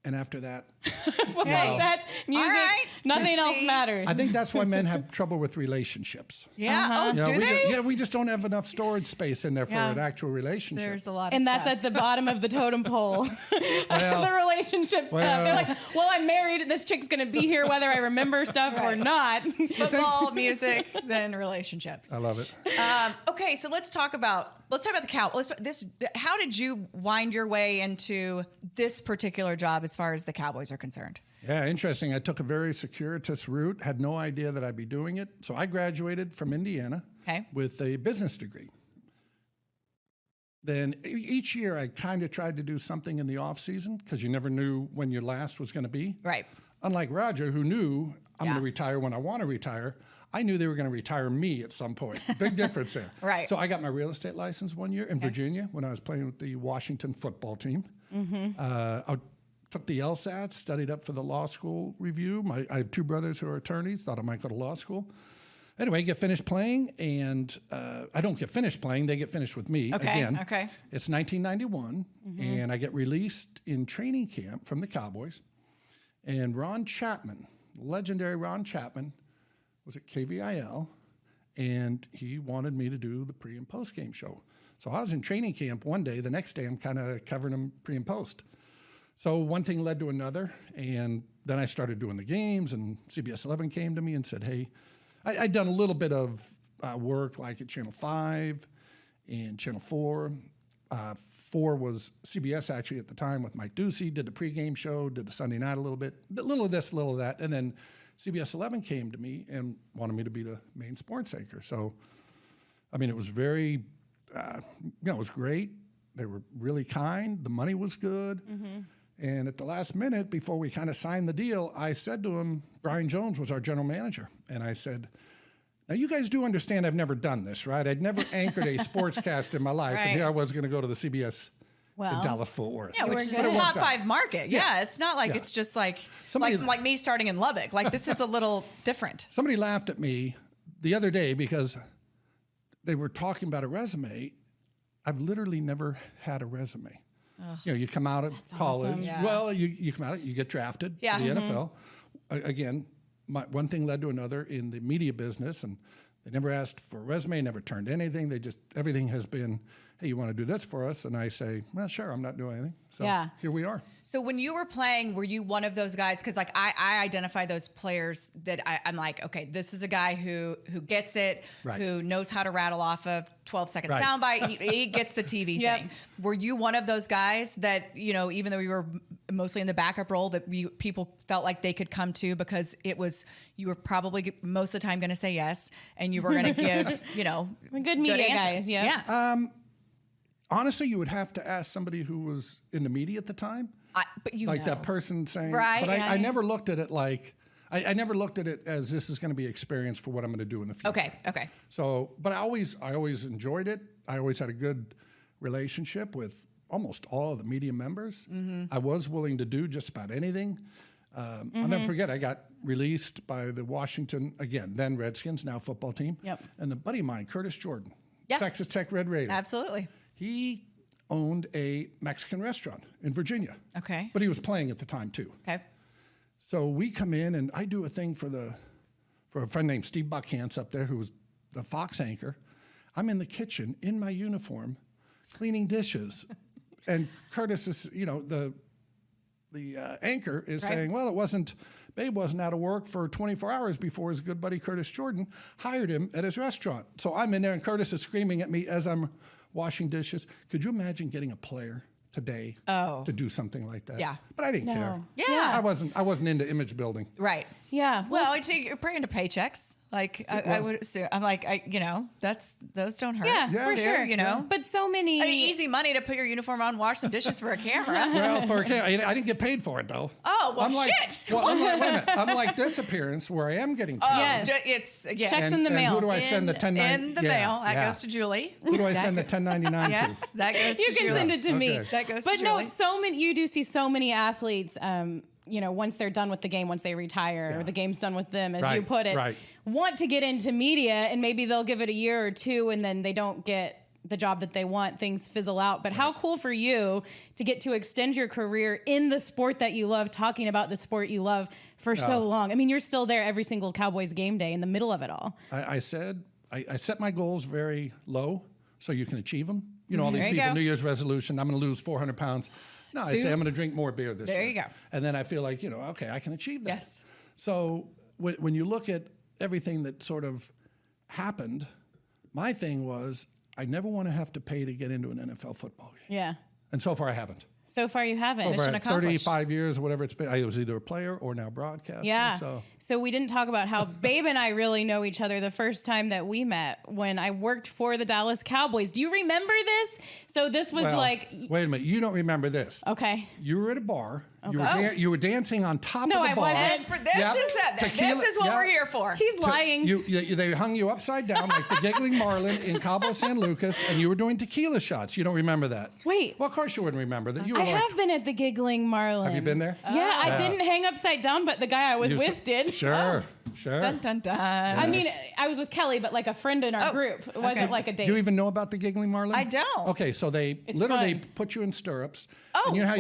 And after that, Football stats, music, right. nothing else matters. I think that's why men have trouble with relationships. Yeah. You know, Do they? we just don't have enough storage space in there for an actual relationship. There's a lot of and stuff. that's at the bottom of the totem pole. The relationship stuff. They're like, well, I'm married. This chick's going to be here whether I remember stuff or not. Football, music, then relationships. I love it. Okay, so let's talk about the Cowboys. How did you wind your way into this particular job as far as the Cowboys are concerned? Yeah, interesting. I took a very circuitous route, had no idea that I'd be doing it. So I graduated from Indiana with a business degree. Then each year I kind of tried to do something in the off season because you never knew when your last was going to be. Right. Unlike Roger, who knew I'm going to retire when I want to retire, I knew they were going to retire me at some point. Big difference there. Right. So I got my real estate license one year in Virginia when I was playing with the Washington football team. I took the LSAT, studied up for the law school review. I have 2 brothers who are attorneys, thought I might go to law school. Anyway, get finished playing, and I don't get finished playing. They get finished with me again. Okay. It's 1991, and I get released in training camp from the Cowboys. And Ron Chapman, legendary Ron Chapman, was at KVIL, and he wanted me to do the pre- and post-game show. So I was in training camp one day. The next day, I'm kind of covering them pre- and post. So one thing led to another, and then I started doing the games, and CBS 11 came to me and said, hey, I'd done a little bit of work like at Channel 5 and Channel 4. 4 was CBS actually at the time with Mike Ducey, did the pregame show, did the Sunday night a little bit, a little of this, a little of that. And then CBS 11 came to me and wanted me to be the main sports anchor. So, I mean, it was very, it was great. They were really kind. The money was good. And at the last minute, before we kind of signed the deal, I said to him, Brian Jones was our general manager. And I said, now you guys do understand I've never done this, right? I'd never anchored a sportscast in my life. And here I was going to go to the CBS in Dallas-Fort Worth. Yeah, which is a top 5 market. Yeah, it's not like it's just like me starting in Lubbock. Like this is a little different. Somebody laughed at me the other day because they were talking about a resume. I've literally never had a resume. You know, you come out of college. Awesome. Yeah. Well, you come out, you get drafted to the NFL. Again, one thing led to another in the media business, and they never asked for a resume, never turned anything. Everything has been, hey, you want to do this for us? And I say, well, sure, I'm not doing anything. So here we are. So when you were playing, were you one of those guys? Because like I identify those players that I'm like, okay, this is a guy who gets it, who knows how to rattle off a 12-second soundbite. He gets the TV thing. Were you one of those guys that, you know, even though you were mostly in the backup role, that people felt like they could come to because you were probably most of the time going to say yes, and you were going to give, you know, good media guys. Yeah. Honestly, you would have to ask somebody who was in the media at the time. But you like know. that person saying, right? But I never looked at it like, I never looked at it as this is going to be experience for what I'm going to do in the future. Okay. So, but I always enjoyed it. I always had a good relationship with almost all of the media members. I was willing to do just about anything. I'll never forget, I got released by the Washington, again, then Redskins, now football team. And a buddy of mine, Curtis Jordan, Texas Tech Red Raider. Absolutely. He owned a Mexican restaurant in Virginia. Okay. But he was playing at the time too. Okay. So we come in and I do a thing for a friend named Steve Buckhantz up there, who was the Fox anchor. I'm in the kitchen in my uniform, cleaning dishes. And Curtis is, you know, the anchor is saying, well, Babe wasn't out of work for 24 hours before his good buddy Curtis Jordan hired him at his restaurant. So I'm in there and Curtis is screaming at me as I'm washing dishes. Could you imagine getting a player today to do something like that? Yeah. But I didn't care. Yeah. I wasn't into image building. Right. Yeah. Well, you're pretty into paychecks. Like I would assume, I'm like, you know, those don't hurt. Yeah, for sure. You know, but so many. I mean, easy money to put your uniform on, wash some dishes for a camera. Well, for a camera, I didn't get paid for it though. Oh well, shit. Well, wait a minute. Unlike this appearance where I am getting paid. Yes. Checks in the mail. Who do I send the 1099? In the mail. That goes to Julie. Who do I send the 1099 to? Yes, that goes to Julie. You can send it to me. That goes to Julie. But no, so many. You do see so many athletes. You know, once they're done with the game, once they retire, or the game's done with them, as you put it, want to get into media, and maybe they'll give it a year or two, and then they don't get the job that they want. Things fizzle out. But how cool for you to get to extend your career in the sport that you love, talking about the sport you love for so long. I mean, you're still there every single Cowboys game day in the middle of it all. I said I set my goals very low so you can achieve them. You know, all these people, New Year's resolution, I'm going to lose 400 pounds. No, I say I'm going to drink more beer this year. There you go. And then I feel like, you know, okay, I can achieve that. Yes. So when you look at everything that sort of happened, my thing was I never want to have to pay to get into an NFL football game. Yeah. And so far I haven't. So far you haven't. Mission accomplished. 35 years or whatever it's been. I was either a player or now broadcaster. Yeah. So we didn't talk about how Babe and I really know each other the first time that we met when I worked for the Dallas Cowboys. Do you remember this? So this was wait a minute. You don't remember this. Okay. You were at a bar. Okay. You were dancing on top of the bar. No, I wasn't. This is what we're here for. He's lying. They hung you upside down like the giggling marlin in Cabo San Lucas, and you were doing tequila shots. You don't remember that? Wait. Well, of course you wouldn't remember that. I have been at the giggling marlin. Have you been there? Yeah, I didn't hang upside down, but the guy I was with did. Sure. Dun, dun, dun. I mean, I was with Kelly, but like a friend in our group. It wasn't like a date. Do you even know about the giggling marlin? I don't. Okay, so they literally put you in stirrups. Oh, and you know how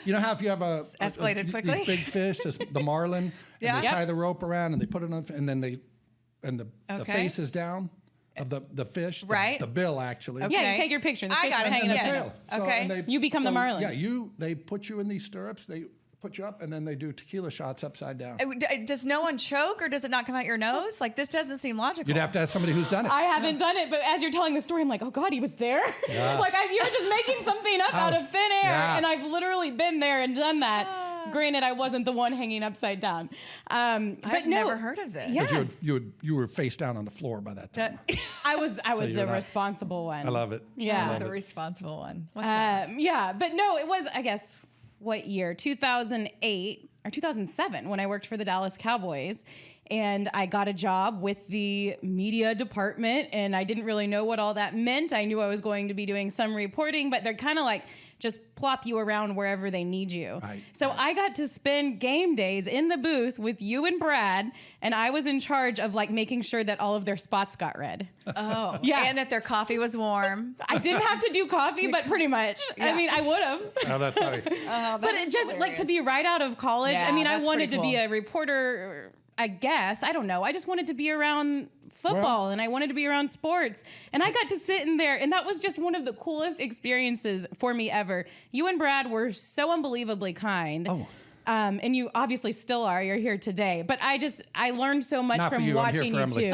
you know how if you have escalated quickly. These big fish, the marlin, and they tie the rope around and they put it on, and then the face is down of the fish, the bill actually. Okay. Yeah, you take your picture. The fish is hanging up. Yes. Okay. You become the marlin. Yeah, they put you in these stirrups. They put you up, and then they do tequila shots upside down. Does no one choke, or does it not come out your nose? Like, this doesn't seem logical. You'd have to ask somebody who's done it. I haven't done it, but as you're telling the story, I'm like, oh God, he was there. Yeah. Like you were just making something up out of thin air, and I've literally been there and done that. Granted, I wasn't the one hanging upside down. I've never heard of this. Yeah. You were face down on the floor by that time. I was the responsible one. I love it. Yeah, the responsible one. What's that? Yeah, but no, it was, I guess, what year? 2008 or 2007 when I worked for the Dallas Cowboys. And I got a job with the media department, and I didn't really know what all that meant. I knew I was going to be doing some reporting, but they're kind of like just plop you around wherever they need you. Right. So I got to spend game days in the booth with you and Brad, and I was in charge of like making sure that all of their spots got read. Oh, yeah, and that their coffee was warm. I didn't have to do coffee, but pretty much. Yeah. I mean, I would have. Oh, that's funny. But it just hilarious. Like to be right out of college. Yeah, I mean, I wanted cool. to be a reporter. I guess. I don't know. I just wanted to be around football and I wanted to be around sports. And I got to sit in there. And that was just one of the coolest experiences for me ever. You and Brad were so unbelievably kind. Oh. And you obviously still are. You're here today. But I learned so much from watching you too.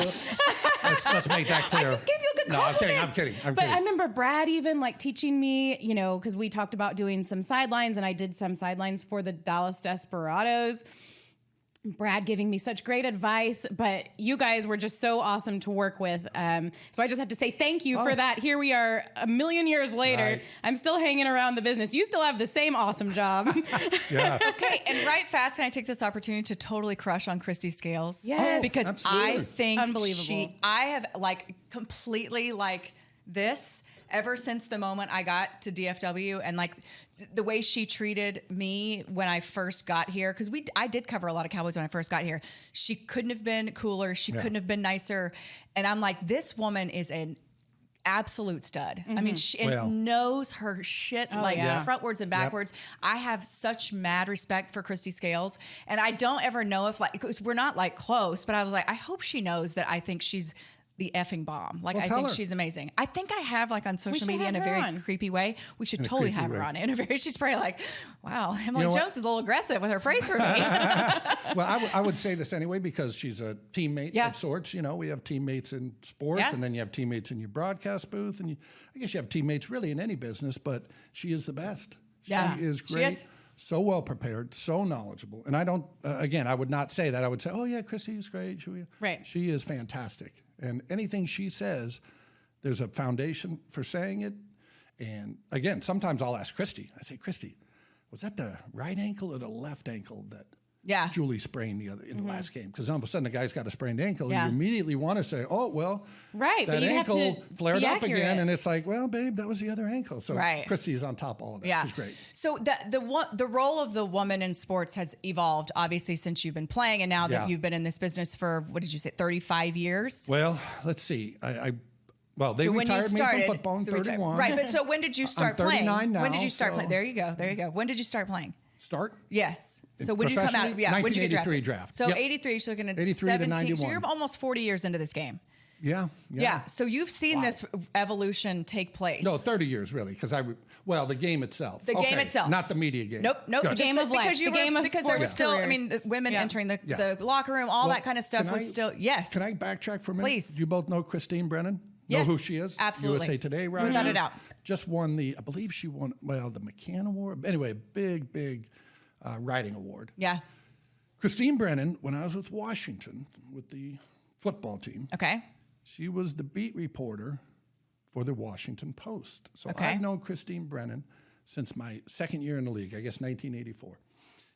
Let's make that clear. I just gave you a good compliment. I'm kidding. But I remember Brad even like teaching me, you know, because we talked about doing some sidelines and I did some sidelines for the Dallas Desperados. Brad giving me such great advice, but you guys were just so awesome to work with. So I just have to say thank you for that. Here we are a million years later. Right. I'm still hanging around the business. You still have the same awesome job. Yeah. Okay, and right fast, can I take this opportunity to totally crush on Christy Scales? Yes. Because absolutely. I think Unbelievable. I have like completely like this ever since the moment I got to DFW and like the way she treated me when I first got here, because I did cover a lot of Cowboys when I first got here. She couldn't have been cooler. She couldn't have been nicer. And I'm like, this woman is an absolute stud. I mean, she knows her shit frontwards and backwards. I have such mad respect for Christy Scales. And I don't ever know if like, because we're not like close, but I was like, I hope she knows that I think she's the effing bomb. Like, I think she's amazing. I think I have like on social media in a very creepy way. We should totally have her on in a very, she's probably like, wow, Emily Jones is a little aggressive with her praise for me. Well, I would say this anyway, because she's a teammate of sorts. You know, we have teammates in sports and then you have teammates in your broadcast booth. And I guess you have teammates really in any business, but she is the best. She is great. She is. So well prepared, so knowledgeable. And I don't, again, I would not say that. I would say, oh yeah, Christy is great. She is fantastic. And anything she says, there's a foundation for saying it. And again, sometimes I'll ask Christy. I say, Christy, was that the right ankle or the left ankle that Julie sprained in the last game? Because all of a sudden the guy's got a sprained ankle. And you immediately want to say, oh, well, that ankle flared up again. And it's like, well, babe, that was the other ankle. So Christy's on top of all of that. Yeah. She's great. So the role of the woman in sports has evolved, obviously, since you've been playing. And now that you've been in this business for, what did you say, 35 years? Well, let's see. They retired me from football in 31. Right, but so when did you start playing? I'm 39 now. When did you start playing? There you go. When did you start playing? Start? Yes. So when did you come out? Yeah, when did you get drafted? Draft. So 83, so you're looking at 17. So you're almost 40 years into this game. Yeah. So you've seen this evolution take place. No, 30 years really, because the game itself. The game itself. Not the media game. Nope. The game of life. Because there was still, I mean, the women entering the locker room, all that kind of stuff was still, yes. Can I backtrack for a minute? Please. You both know Christine Brennan? Yes. Know who she is? Absolutely. USA Today, right? Without a doubt. Just won I believe she won, the McCann Award. Anyway, big writing award. Yeah. Christine Brennan, when I was with Washington, with the football team. Okay. She was the beat reporter for the Washington Post. So I've known Christine Brennan since my second year in the league, I guess 1984.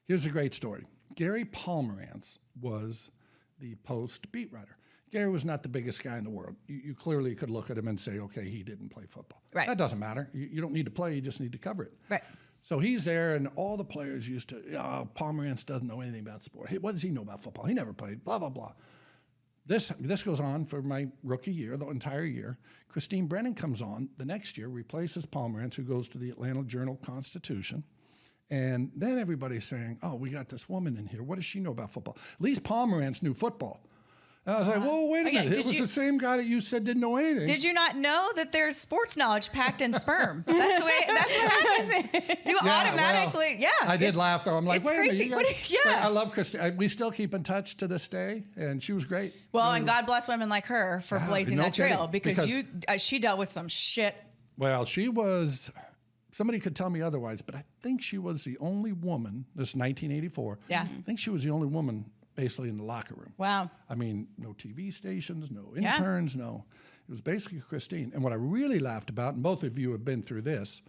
Here's a great story. Gary Pomerantz was the Post beat writer. Gary was not the biggest guy in the world. You clearly could look at him and say, okay, he didn't play football. Right. That doesn't matter. You don't need to play. You just need to cover it. Right. So he's there, and all the players used to, Pomerantz doesn't know anything about sport. What does he know about football? He never played, blah, blah, blah. This goes on for my rookie year, the entire year. Christine Brennan comes on the next year, replaces Pomerantz, who goes to the Atlanta Journal-Constitution. And then everybody's saying, oh, we got this woman in here. What does she know about football? At least Pomerantz knew football. And I was like, whoa, wait a minute. It was the same guy that you said didn't know anything. Did you not know that there's sports knowledge packed in sperm? That's what happens. You automatically, I did laugh, though. I'm like, wait crazy. a minute. I love Christine. We still keep in touch to this day, and she was great. Well, and God bless women like her for blazing that trail, because she dealt with some shit. Well, she was, somebody could tell me otherwise, but I think she was the only woman, this is 1984. Yeah. I think she was the only woman basically in the locker room. Wow. I mean, no TV stations, no interns, no. It was basically Christine. And what I really laughed about, and both of you have been through this,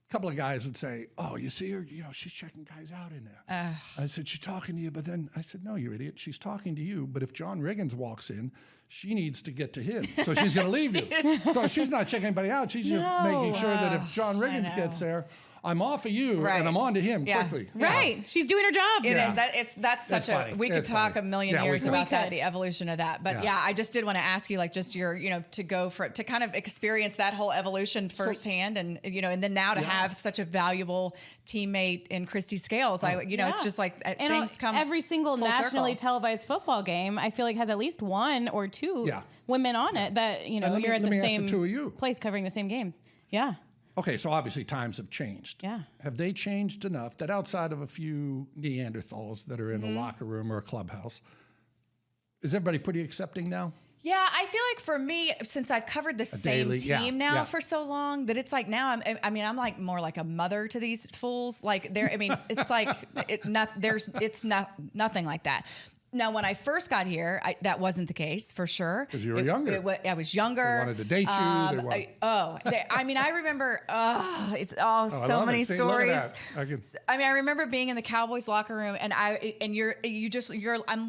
a couple of guys would say, oh, you see her? You know, she's checking guys out in there. I said, she's talking to you. But then I said, no, you idiot. She's talking to you. But if John Riggins walks in, she needs to get to him. So she's going to leave you. So she's not checking anybody out. She's just making sure that if John Riggins gets there, I'm off of you and I'm on to him quickly. Right. She's doing her job. It is. That's such a, funny. we could talk a million years about that, the evolution of that. But I just did want to ask you, like, just your, to go for it, to kind of experience that whole evolution firsthand. And, and then now to have such a valuable teammate in Christy Scales. It's just like things come every single nationally circle. televised football game, I feel like has at least one or two women on it that, you're at the same place covering the same game. Yeah. Okay, so obviously times have changed. Yeah. Have they changed enough that outside of a few Neanderthals that are in a locker room or a clubhouse, is everybody pretty accepting now? Yeah, I feel like for me, since I've covered the same team now for so long, that it's like now I'm like more like a mother to these fools. Like it's like it's nothing like that. Now, when I first got here, that wasn't the case for sure. Because you were younger. I was younger. They wanted to date you. I remember. It's so many stories. I remember being in the Cowboys locker room, and I'm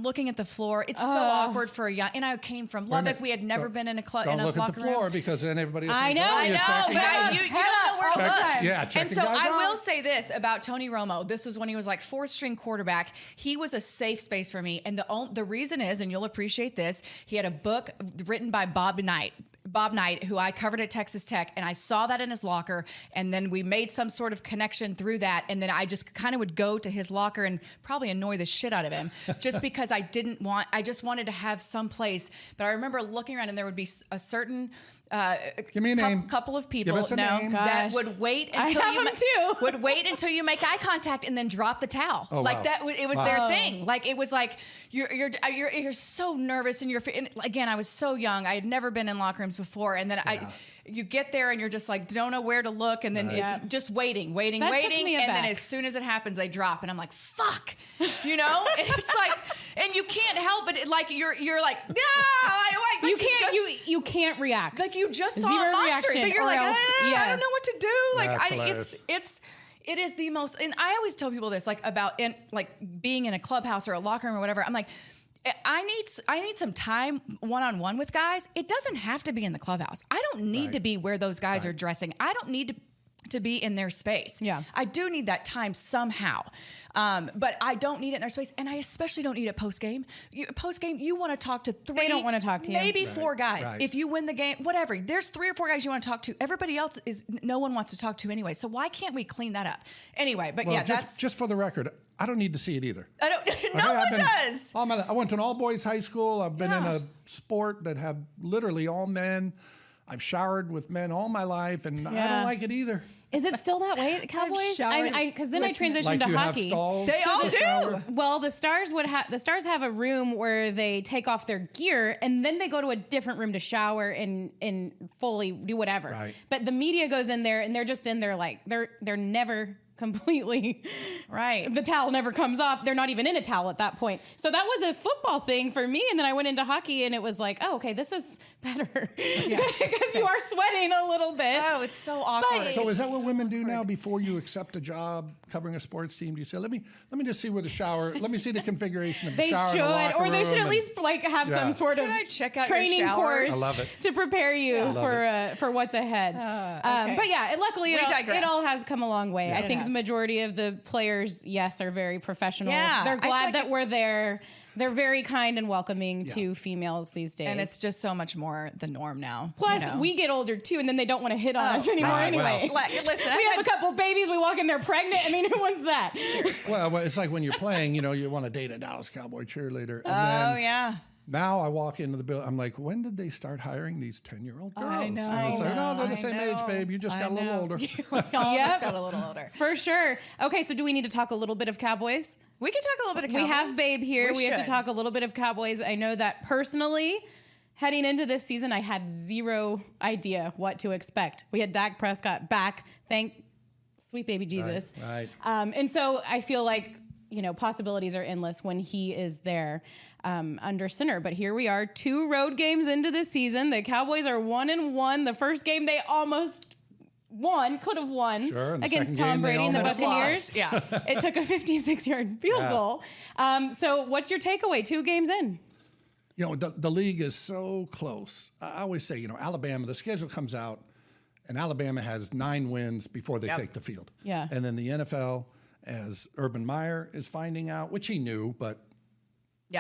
looking at the floor. It's so awkward for a young. And I came from Lubbock. We had never been in a club. Don't look at the floor because then everybody. I know, but you don't know where to look. Yeah, and so I will say this about Tony Romo. This was when he was like fourth-string quarterback. He was a safe space for me. And the reason is, and you'll appreciate this, he had a book written by Bob Knight, who I covered at Texas Tech, and I saw that in his locker, and then we made some sort of connection through that, and then I just kind of would go to his locker and probably annoy the shit out of him, just because I just wanted to have some place. But I remember looking around, and there would be a certain give me a name. Couple of people name. that would wait until you make eye contact and then drop the towel. It was their thing. Like it was like you're so nervous and again, I was so young. I had never been in locker rooms before, and then you get there and you're just like don't know where to look, and then just waiting, and then as soon as it happens, they drop, and I'm like fuck, and it's like, and you can't help it. Like you're like you can't react. Like you just saw Zero a monster, reaction, but you're like, I don't know what to do. Like it is the most, and I always tell people this, like about being in a clubhouse or a locker room or whatever. I'm like, I need some time one-on-one with guys. It doesn't have to be in the clubhouse. I don't need to be where those guys are dressing. I don't need to be in their space. Yeah. I do need that time somehow. But I don't need it in their space. And I especially don't need it post-game. Post-game, you want to talk to three. They don't want to talk to you. Maybe four guys. Right. If you win the game, whatever. There's 3 or 4 guys you want to talk to. Everybody else no one wants to talk to anyway. So why can't we clean that up? Anyway, but that's... Just for the record, I don't need to see it either. No one does. I went to an all-boys high school. I've been in a sport that had literally all men. I've showered with men all my life, and I don't like it either. Is it still that way at Cowboys? Because then I transitioned to hockey. They all do. Well, the Stars have a room where they take off their gear and then they go to a different room to shower and fully do whatever. Right. But the media goes in there and they're just in there like they're never completely right. The towel never comes off. They're not even in a towel at that point. So that was a football thing for me. And then I went into hockey and it was like, oh, okay, this is better. Because you are sweating a little bit. Oh, it's so awkward. So is that what women do now before you accept a job covering a sports team? Do you say, let me just see where the shower, let me see the configuration of the shower. They should, or they should at least have some sort of training course to prepare you for what's ahead. Okay. But yeah, luckily it all has come a long way. Yeah, I think the majority of the players, are very professional. Yeah, they're glad that we're there. They're very kind and welcoming to females these days. And it's just so much more the norm now. Plus, we get older too, and then they don't want to hit on us anymore anyway. Well, listen, we have a couple babies, we walk in there pregnant. I mean, who wants that? Well, it's like when you're playing, you want to date a Dallas Cowboy cheerleader. And now I walk into the building, I'm like, when did they start hiring these 10-year-old girls? I know. And it's like, no, they're the same age, babe. You just got a little older. Just got a little older. For sure. Okay, so do we need to talk a little bit of Cowboys? We can talk a little bit of Cowboys. We have Babe here. We have to talk a little bit of Cowboys. I know that personally, heading into this season, I had zero idea what to expect. We had Dak Prescott back. Thank sweet baby Jesus. Right. And so I feel like, possibilities are endless when he is there under center. But here we are, 2 road games into the season. The Cowboys are 1-1. The first game they almost could have won against Tom Brady and the Buccaneers. Yeah. It took a 56-yard field goal. So what's your takeaway 2 games in? The league is so close. I always say, Alabama, the schedule comes out, And Alabama has 9 wins before they take the field. Yeah. And then the NFL, as Urban Meyer is finding out, which he knew, but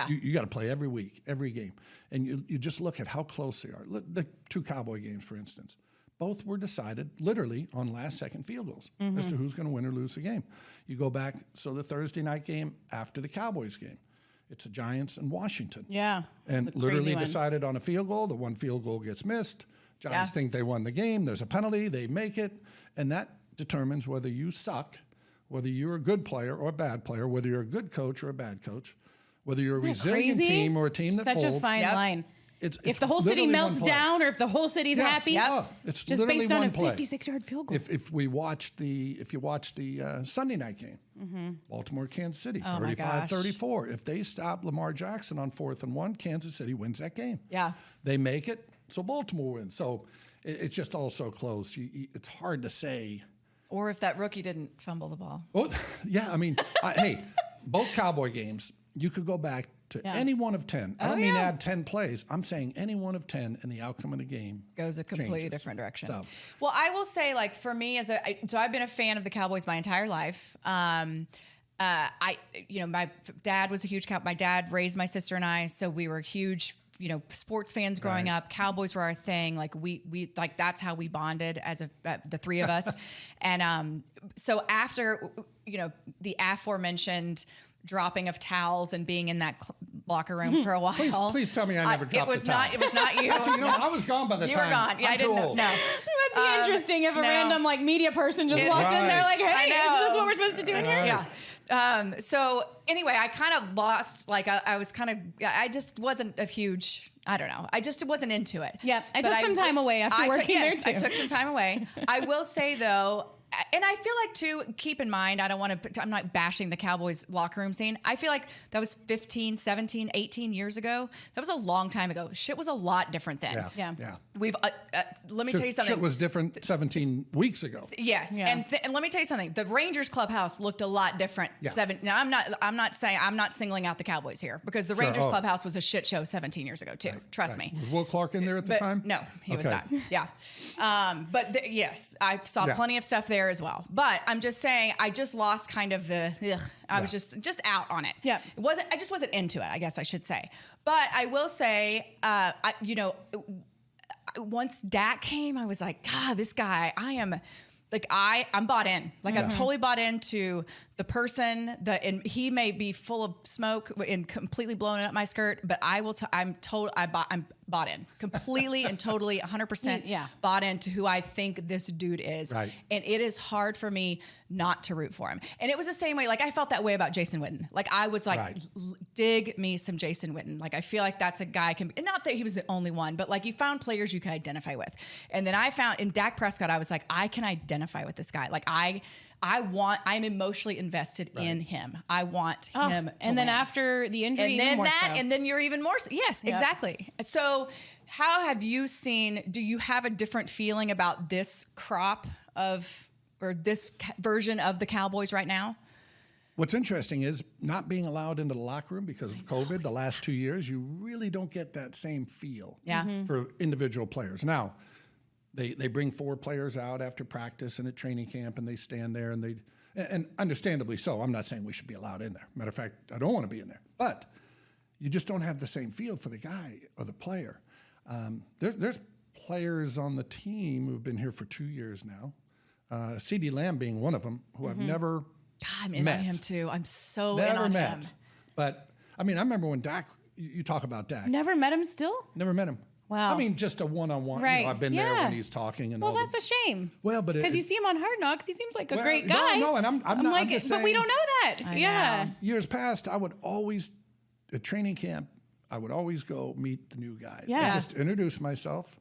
you got to play every week, every game. And you just look at how close they are. The 2 Cowboy games, for instance, both were decided literally on last-second field goals as to who's going to win or lose the game. You go back, so the Thursday night game after the Cowboys game, it's the Giants and Washington. Yeah. And literally decided on a field goal. The 1 field goal gets missed. Giants think they won the game. There's a penalty. They make it. And that determines whether you suck, whether you're a good player or a bad player, whether you're a good coach or a bad coach, whether you're a resilient team or a team that folds. Such a fine line. It's if the whole city melts down or if the whole city's happy, it's just based on a 56-yard field goal. If you watch the Sunday night game, Baltimore, Kansas City, 35-34. If they stop Lamar Jackson on 4th and 1, Kansas City wins that game. Yeah. They make it, so Baltimore wins. So it's just all so close. It's hard to say. Or if that rookie didn't fumble the ball. Oh, yeah. I mean, hey, both Cowboy games, you could go back to any one of 10. I don't mean add 10 plays. I'm saying any one of 10, and the outcome of the game goes a completely different direction. So. Well, I will say, like, for me, so I've been a fan of the Cowboys my entire life. My dad was a huge my dad raised my sister and I, so we were huge, sports fans growing up. Cowboys were our thing. Like we like that's how we bonded as the 3 of us. And so after the aforementioned dropping of towels and being in that locker room for a while. Please tell me I never dropped the towel. It was not you. I was gone by the time. You were gone. Yeah, I didn't know. No. It would be interesting if a random media person just walked in there like, hey, is this what we're supposed to do in here? Yeah. So anyway, I kind of lost, I just wasn't a huge, I don't know. I just wasn't into it. Yeah. I took some time away after working there too. I took some time away. I will say though, and I feel like too, keep in mind, I'm not bashing the Cowboys locker room scene. I feel like that was 15, 17, 18 years ago. That was a long time ago. Shit was a lot different then. Yeah. We've, let me tell you something. Shit was different 17 weeks ago. Yes. Yeah. And let me tell you something. The Rangers clubhouse looked a lot different. Yeah. Now I'm not singling out the Cowboys here because the Rangers clubhouse was a shit show 17 years ago too. Trust me. Was Will Clark in there at the time? No, he was not. Yeah. Yes, I saw plenty of stuff there as well. But I'm just saying, I just lost kind of I was just out on it. Yeah. I just wasn't into it, I guess I should say. But I will say, once Dak came, I was like, God, this guy, I'm bought in. Like I'm totally bought into the person and he may be full of smoke and completely blowing up my skirt, but I'm bought in completely and totally 100% bought into who I think this dude is. Right. And it is hard for me not to root for him. And it was the same way. Like I felt that way about Jason Witten. Like I was like, dig me some Jason Witten. Like I feel like that's a guy and not that he was the only one, but like you found players you could identify with. And then I found in Dak Prescott, I was like, I can identify with this guy. Like I'm emotionally invested in him. I want him to and then win. After the injury, and then you're even more so. Yes, exactly. So how have you do you have a different feeling about this crop or this version of the Cowboys right now? What's interesting is not being allowed into the locker room because of COVID the last 2 years, you really don't get that same feel for individual players. Now, They bring 4 players out after practice and at training camp, and they stand there and understandably so. I'm not saying we should be allowed in there. Matter of fact, I don't want to be in there. But you just don't have the same feel for the guy or the player. There's players on the team who've been here for 2 years now. CeeDee Lamb being one of them, who I've never God, I'm in on him too. I'm so never in on met. him. But I mean, I remember when Dak. You talk about Dak. Never met him still? Never met him. Wow. I mean, just a one-on-one. Right. I've been there when he's talking. Well, that's a shame. Well, but because you see him on Hard Knocks, he seems like a great guy. No, and I'm not. Like, I'm just but saying, we don't know that. I know. Years past, I would always at training camp. I would always go meet the new guys. Yeah. I just introduce myself.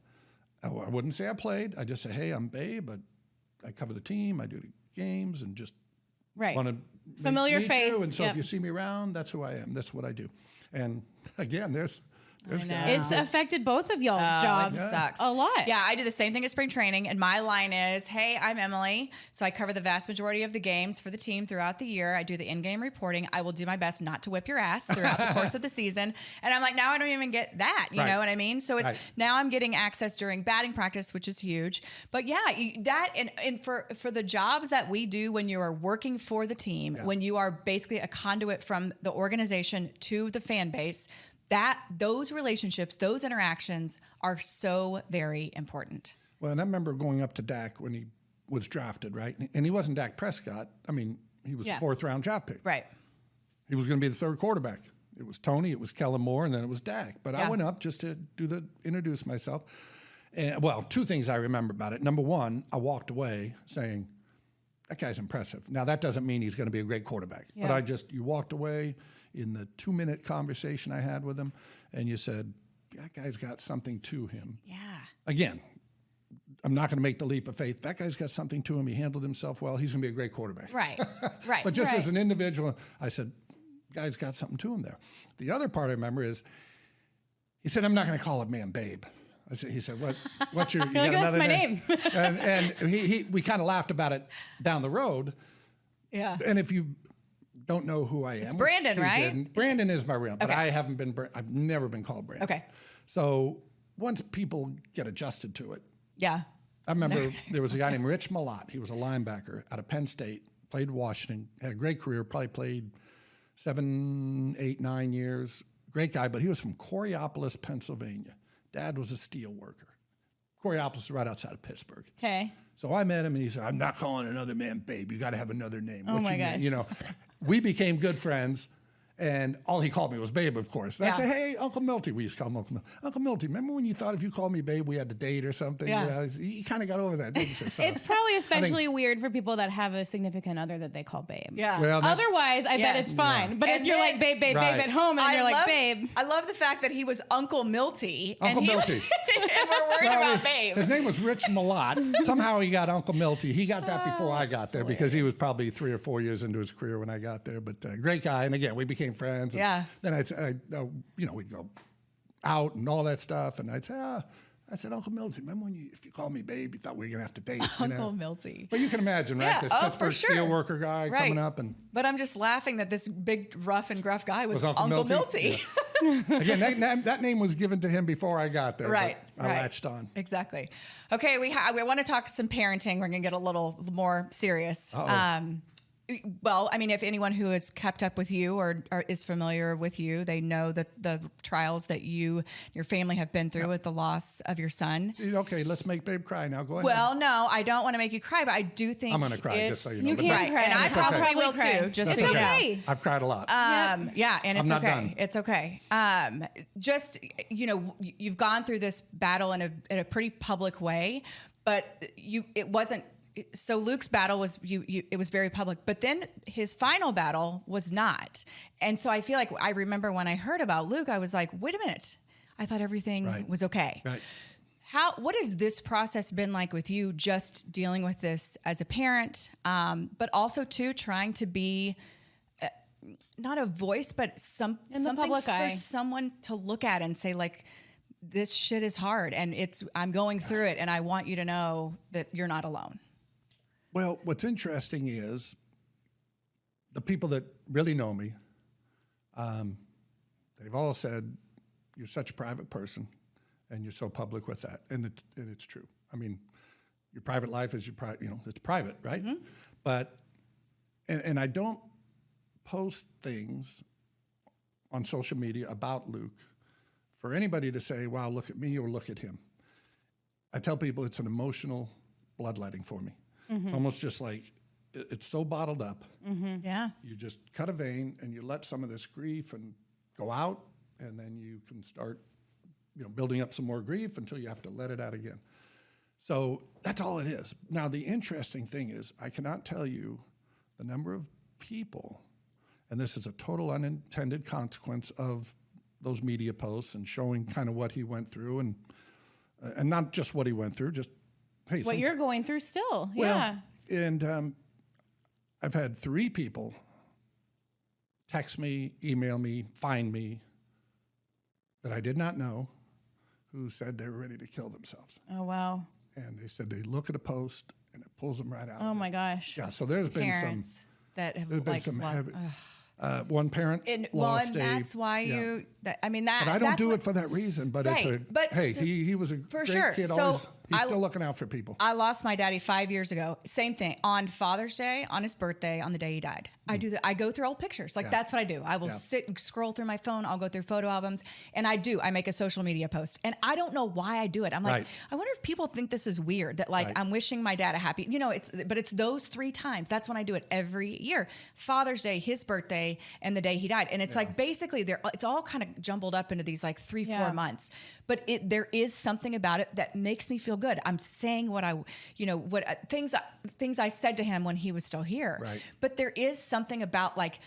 I wouldn't say I played. I just say, "Hey, I'm Babe. But I cover the team. I do the games, and just want to familiar meet face." You. And so if you see me around, that's who I am. That's what I do. And again, there's It's affected both of y'all's jobs. It sucks a lot. Yeah, I do the same thing at spring training, and my line is, "Hey, I'm Emily, so I cover the vast majority of the games for the team throughout the year. I do the in-game reporting. I will do my best not to whip your ass throughout the course of the season." And I'm like, now I don't even get that. You know what I mean? So it's now I'm getting access during batting practice, which is huge. But yeah, that and for the jobs that we do when you are working for the team, when you are basically a conduit from the organization to the fan base, that those relationships, those interactions are so very important. Well, and I remember going up to Dak when he was drafted, right? And he wasn't Dak Prescott. I mean, he was a 4th round draft pick. Right. He was going to be the 3rd quarterback. It was Tony, it was Kellen Moore, and then it was Dak. But I went up just to introduce myself. And, well, 2 things I remember about it. Number 1, I walked away saying, that guy's impressive. Now, that doesn't mean he's going to be a great quarterback. Yeah. But you walked away in the 2-minute conversation I had with him, and you said, that guy's got something to him. Yeah. Again, I'm not going to make the leap of faith. That guy's got something to him. He handled himself well. He's going to be a great quarterback. Right, right. But just as an individual, I said, guy's got something to him there. The other part I remember is he said, I'm not going to call a man Babe. He said, what's your, you got another name? and we kind of laughed about it down the road. Yeah. And if you don't know who I am. It's Brandon, right? Brandon is my real, but I've never been called Brandon. Okay. So once people get adjusted to it. Yeah. I remember there was a guy named Rich Malott. He was a linebacker out of Penn State, played Washington, had a great career, probably played 7, 8, 9 years. Great guy, but he was from Coriopolis, Pennsylvania. Dad was a steel worker. Coriopolis is right outside of Pittsburgh. Okay. So I met him, and he said, I'm not calling another man Babe. You got to have another name. Oh, my gosh. You know, we became good friends, and all he called me was Babe, of course. And I said, hey, Uncle Milty. We used to call him Uncle Milty. Uncle Milty, remember when you thought if you called me Babe, we had to date or something? Yeah. You know, he kind of got over that, didn't he? So it's probably especially weird for people that have a significant other that they call Babe. Yeah. Well, otherwise, I bet it's fine. Yeah. But and if you're like Babe, Babe, Babe at home, and you're like Babe. I love the fact that he was Uncle Milty. Uncle Milty. And we're worried about Babe. His name was Rich Malott. Somehow he got Uncle Milty. He got that before I got there because he was probably 3 or 4 years into his career when I got there. But great guy. And again, we became friends. Yeah. Then we'd go out and all that stuff. And I'd say, I said, Uncle Milty, remember when if you called me Babe, you thought we were going to have to date? Uncle Milty. But you can imagine, right? This Pittsburgh steelworker guy coming up. But I'm just laughing that this big, rough and gruff guy was Uncle Milty. Yeah. Again, that name was given to him before I got there. Right. I latched on. Exactly. Okay, we want to talk some parenting. We're going to get a little more serious. Well, I mean, if anyone who has kept up with you or is familiar with you, they know that the trials that your family have been through with the loss of your son. Okay, let's make Babe cry now. Go ahead. Well, no, I don't want to make you cry, but I do think I'm going to cry, just so you know. You can cry. And I probably will too, just so you know. I've cried a lot. Yeah, and it's okay. Done. It's okay. Just, you've gone through this battle in a pretty public way, but it wasn't. So Luke's battle was it was very public, but then his final battle was not. And so I feel like I remember when I heard about Luke, I was like, wait a minute, I thought everything was okay. Right. What has this process been like with you, just dealing with this as a parent, but also too trying to be not a voice, but something for someone to look at and say, like, this shit is hard and I'm going through it, and I want you to know that you're not alone. Well, what's interesting is the people that really know me, they've all said, you're such a private person and you're so public with that. And it's true. I mean, your private life is it's private, right? Mm-hmm. But, and I don't post things on social media about Luke for anybody to say, wow, look at me or look at him. I tell people it's an emotional bloodletting for me. Mm-hmm. It's almost just like it's so bottled up. Mm-hmm. Yeah. You just cut a vein and you let some of this grief and go out, and then you can start, building up some more grief until you have to let it out again. So that's all it is. Now, the interesting thing is I cannot tell you the number of people, and this is a total unintended consequence of those media posts and showing kind of what he went through, and not just what he went through, just what you're going through still. Well, and I've had 3 people text me, email me, find me, that I did not know who said they were ready to kill themselves. Oh, wow. And they said they look at a post and it pulls them right out. Oh, my gosh. Yeah, so there's been Parents that have there's been like some lo- heavy, one parent and lost that's why yeah. you. That, I mean that. But I don't that's do what, it for that reason. But Right, it's but hey, so- he was a for great sure. kid. So Always, he's I- still looking out for people. I lost my daddy 5 years ago. Same thing on Father's Day, on his birthday, on the day he died. I do that. I go through old pictures. Like that's what I do. I will sit and scroll through my phone. I'll go through photo albums, and I make a social media post. And I don't know why I do it. I'm like, Right. I wonder if people think this is weird that like Right. I'm wishing my dad a happy. It's those 3 times. That's when I do it every year. Father's Day, his birthday, and the day he died. And it's like basically it's all kind of jumbled up into these like 3-4 months. But there is something about it that makes me feel good. I'm saying things I said to him when he was still here. Right. But there is something about like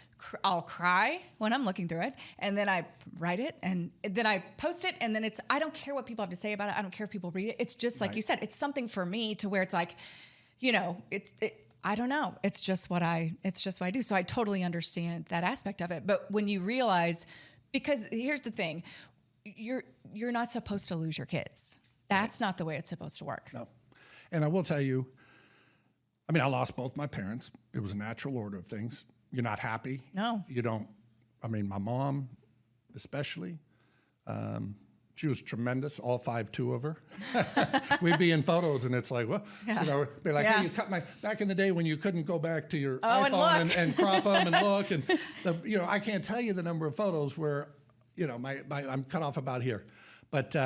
I'll cry when I'm looking through it, and then I write it, and then I post it, and then I don't care what people have to say about it. I don't care if people read it. It's just like you said, it's something for me to where it's like, I don't know. It's just what I do. So I totally understand that aspect of it. But when you realize, because here's the thing, you're not supposed to lose your kids. That's not the way it's supposed to work. No. And I will tell you, I mean, I lost both my parents. It was a natural order of things. You're not happy. No. You don't. I mean, my mom, especially, she was tremendous, all 5'2" of her. We'd be in photos, and it's like, well, be like, hey, you cut back in the day when you couldn't go back to your iPhone and crop them and look. And, I can't tell you the number of photos where, I'm cut off about here. But,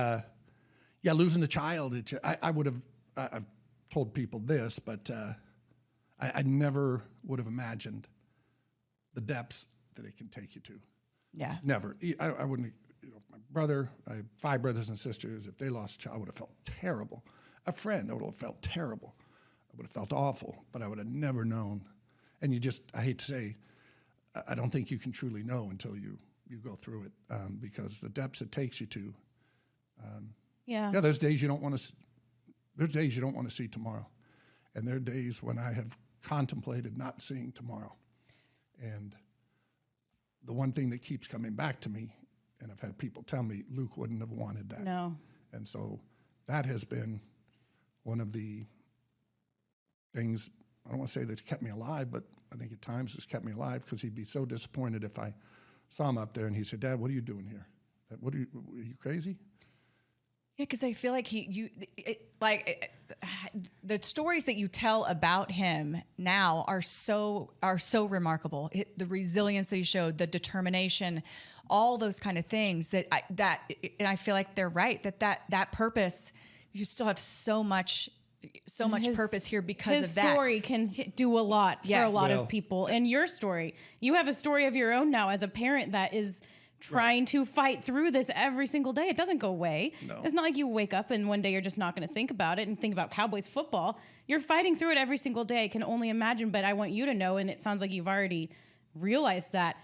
losing a child, I would have, I've told people this, but I never would have imagined the depths that it can take you to. Yeah. Never. I wouldn't, my brother, I have 5 brothers and sisters. If they lost a child, I would have felt terrible. A friend, I would have felt terrible. I would have felt awful, but I would have never known. And I hate to say, I don't think you can truly know until you go through it, because the depths it takes you to. There's days you don't want to. There's days you don't want to see tomorrow, and there are days when I have contemplated not seeing tomorrow. And the one thing that keeps coming back to me, and I've had people tell me, Luke wouldn't have wanted that. No. And so that has been one of the things, I don't want to say that's kept me alive, but I think at times it's kept me alive, because he'd be so disappointed if I saw him up there and he said, Dad, what are you doing here? Are you crazy? Yeah, because I feel like the stories that you tell about him now are so remarkable. The resilience that he showed, the determination, all those kind of things and I feel like they're right. That purpose, you still have so much purpose here because of that. His story can do a lot for a lot of people. And your story, you have a story of your own now as a parent that is trying to fight through this every single day. It doesn't go away. No. It's not like you wake up and one day you're just not going to think about it and think about Cowboys football. You're fighting through it every single day. I can only imagine, but I want you to know, and it sounds like you've already realized that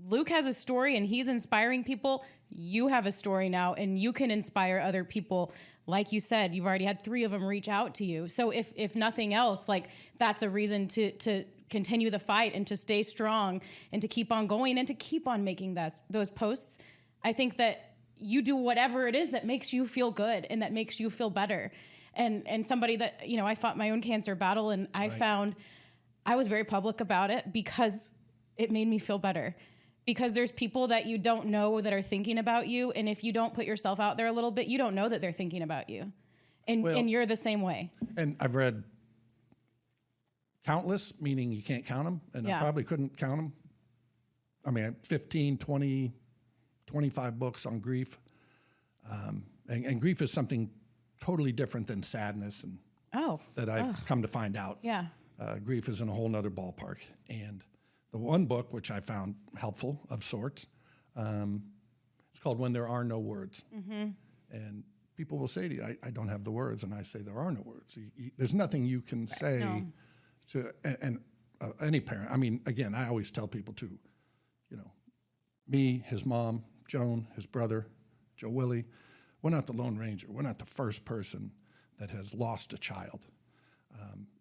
Luke has a story and he's inspiring people. You have a story now and you can inspire other people. Like you said, you've already had 3 of them reach out to you. So if nothing else, like that's a reason to continue the fight and to stay strong and to keep on going and to keep on making those posts. I think that you do whatever it is that makes you feel good and that makes you feel better. And somebody that, I fought my own cancer battle, and I found I was very public about it because it made me feel better. Because there's people that you don't know that are thinking about you. And if you don't put yourself out there a little bit, you don't know that they're thinking about you. And you're the same way. And I've read countless, meaning you can't count them. And I probably couldn't count them. I mean, 15, 20, 25 books on grief. And grief is something totally different than sadness. And that I've come to find out. Yeah. Grief is in a whole nother ballpark. And the one book, which I found helpful of sorts, it's called When There Are No Words. Mm-hmm. And people will say to you, I don't have the words. And I say, there are no words. There's nothing you can say to any parent. I mean, again, I always tell people too, me, his mom, Joan, his brother, Joe Willie, we're not the Lone Ranger. We're not the first person that has lost a child.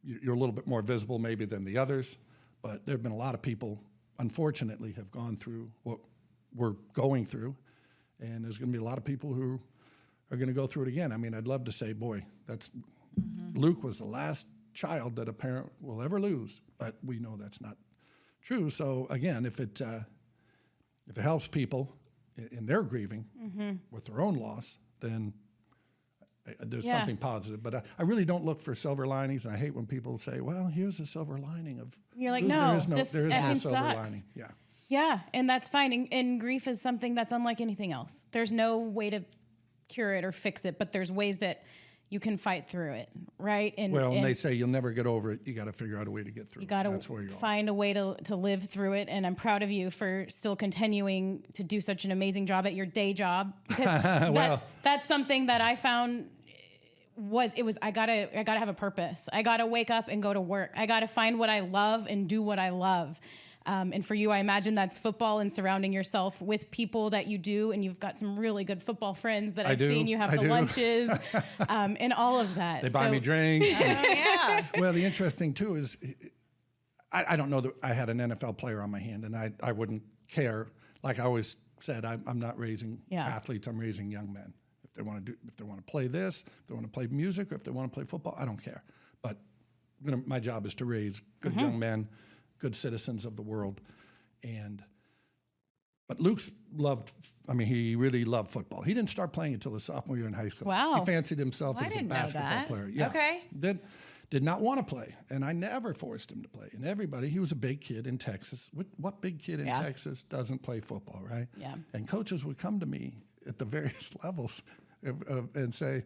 You're a little bit more visible maybe than the others, but there have been a lot of people, unfortunately, have gone through what we're going through, And there's going to be a lot of people who are going to go through it again. I mean, I'd love to say, boy, that's Luke was the last child that a parent will ever lose, but we know that's not true. So again, if it helps people in their grieving with their own loss, then there's something positive. But I really don't look for silver linings, and I hate when people say, well, here's a silver lining of... You're like, there is no silver lining. Yeah. Yeah, and that's fine. And grief is something that's unlike anything else. There's no way to cure it or fix it, but there's ways that you can fight through it, right? And they say you'll never get over it. You got to figure out a way to get through it. You got to find a way to live through it. And I'm proud of you for still continuing to do such an amazing job at your day job. Because that's something that I found I gotta have a purpose. I gotta wake up and go to work. I gotta find what I love and do what I love. And for you, I imagine that's football and surrounding yourself with people that you do. And you've got some really good football friends that I've seen. You have the lunches and all of that. They buy me drinks. Well, the interesting too is I don't know that I had an NFL player on my hand, and I wouldn't care. Like I always said, I'm not raising athletes. I'm raising young men. If they want to play this, if they want to play music, or if they want to play football, I don't care. But my job is to raise good young men, good citizens of the world. But Luke's he really loved football. He didn't start playing until his sophomore year in high school. Wow. He fancied himself as a basketball player. Yeah. Okay. Did not want to play, and I never forced him to play. And he was a big kid in Texas. What big kid in Texas doesn't play football, right? Yeah. And coaches would come to me at the various levels and say,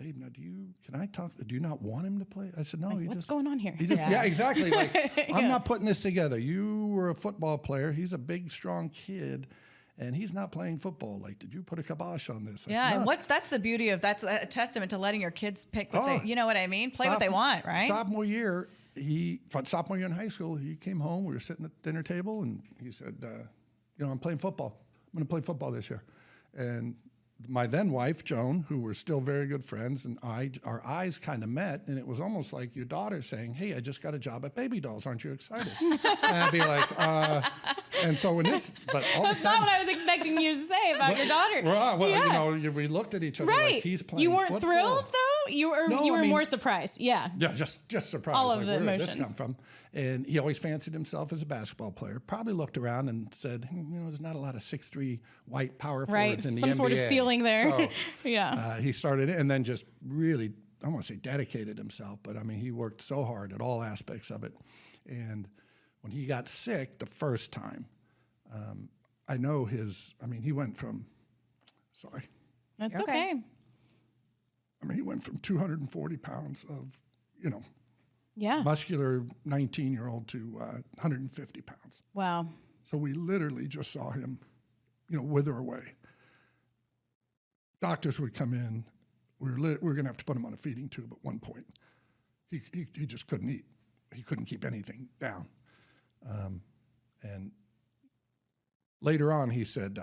Babe, now can I talk? Do you not want him to play? I said, no. What's going on here? Yeah, exactly. Like, I'm not putting this together. You were a football player. He's a big, strong kid, and he's not playing football. Like, did you put a kibosh on this? I said, and that's the beauty of that's a testament to letting your kids pick what they, you know what I mean? Play what they want, right? Sophomore year in high school, he came home. We were sitting at the dinner table, and he said, I'm playing football. I'm going to play football this year. And my then wife, Joan, who were still very good friends, and our eyes kind of met, and it was almost like your daughter saying, hey, I just got a job at Baby Dolls. Aren't you excited? And I'd be like, and so when but all That's of a sudden, not what I was expecting you to say about your daughter. We looked at each other right. like he's playing You weren't football. thrilled, though? You were more surprised. Yeah. Yeah, just surprised. All of the where emotions. did this come from? And he always fancied himself as a basketball player. Probably looked around and said, there's not a lot of 6'3" white power forwards in the NBA. Some sort of ceiling there. So, he started it and then just really, I don't want to say dedicated himself, but he worked so hard at all aspects of it. And when he got sick the first time, I know he went from, That's okay. He went from 240 pounds of, Yeah. muscular 19-year-old to 150 pounds. Wow. So we literally just saw him, wither away. Doctors would come in. We were going to have to put him on a feeding tube at one point. He just couldn't eat. He couldn't keep anything down. And later on, he said,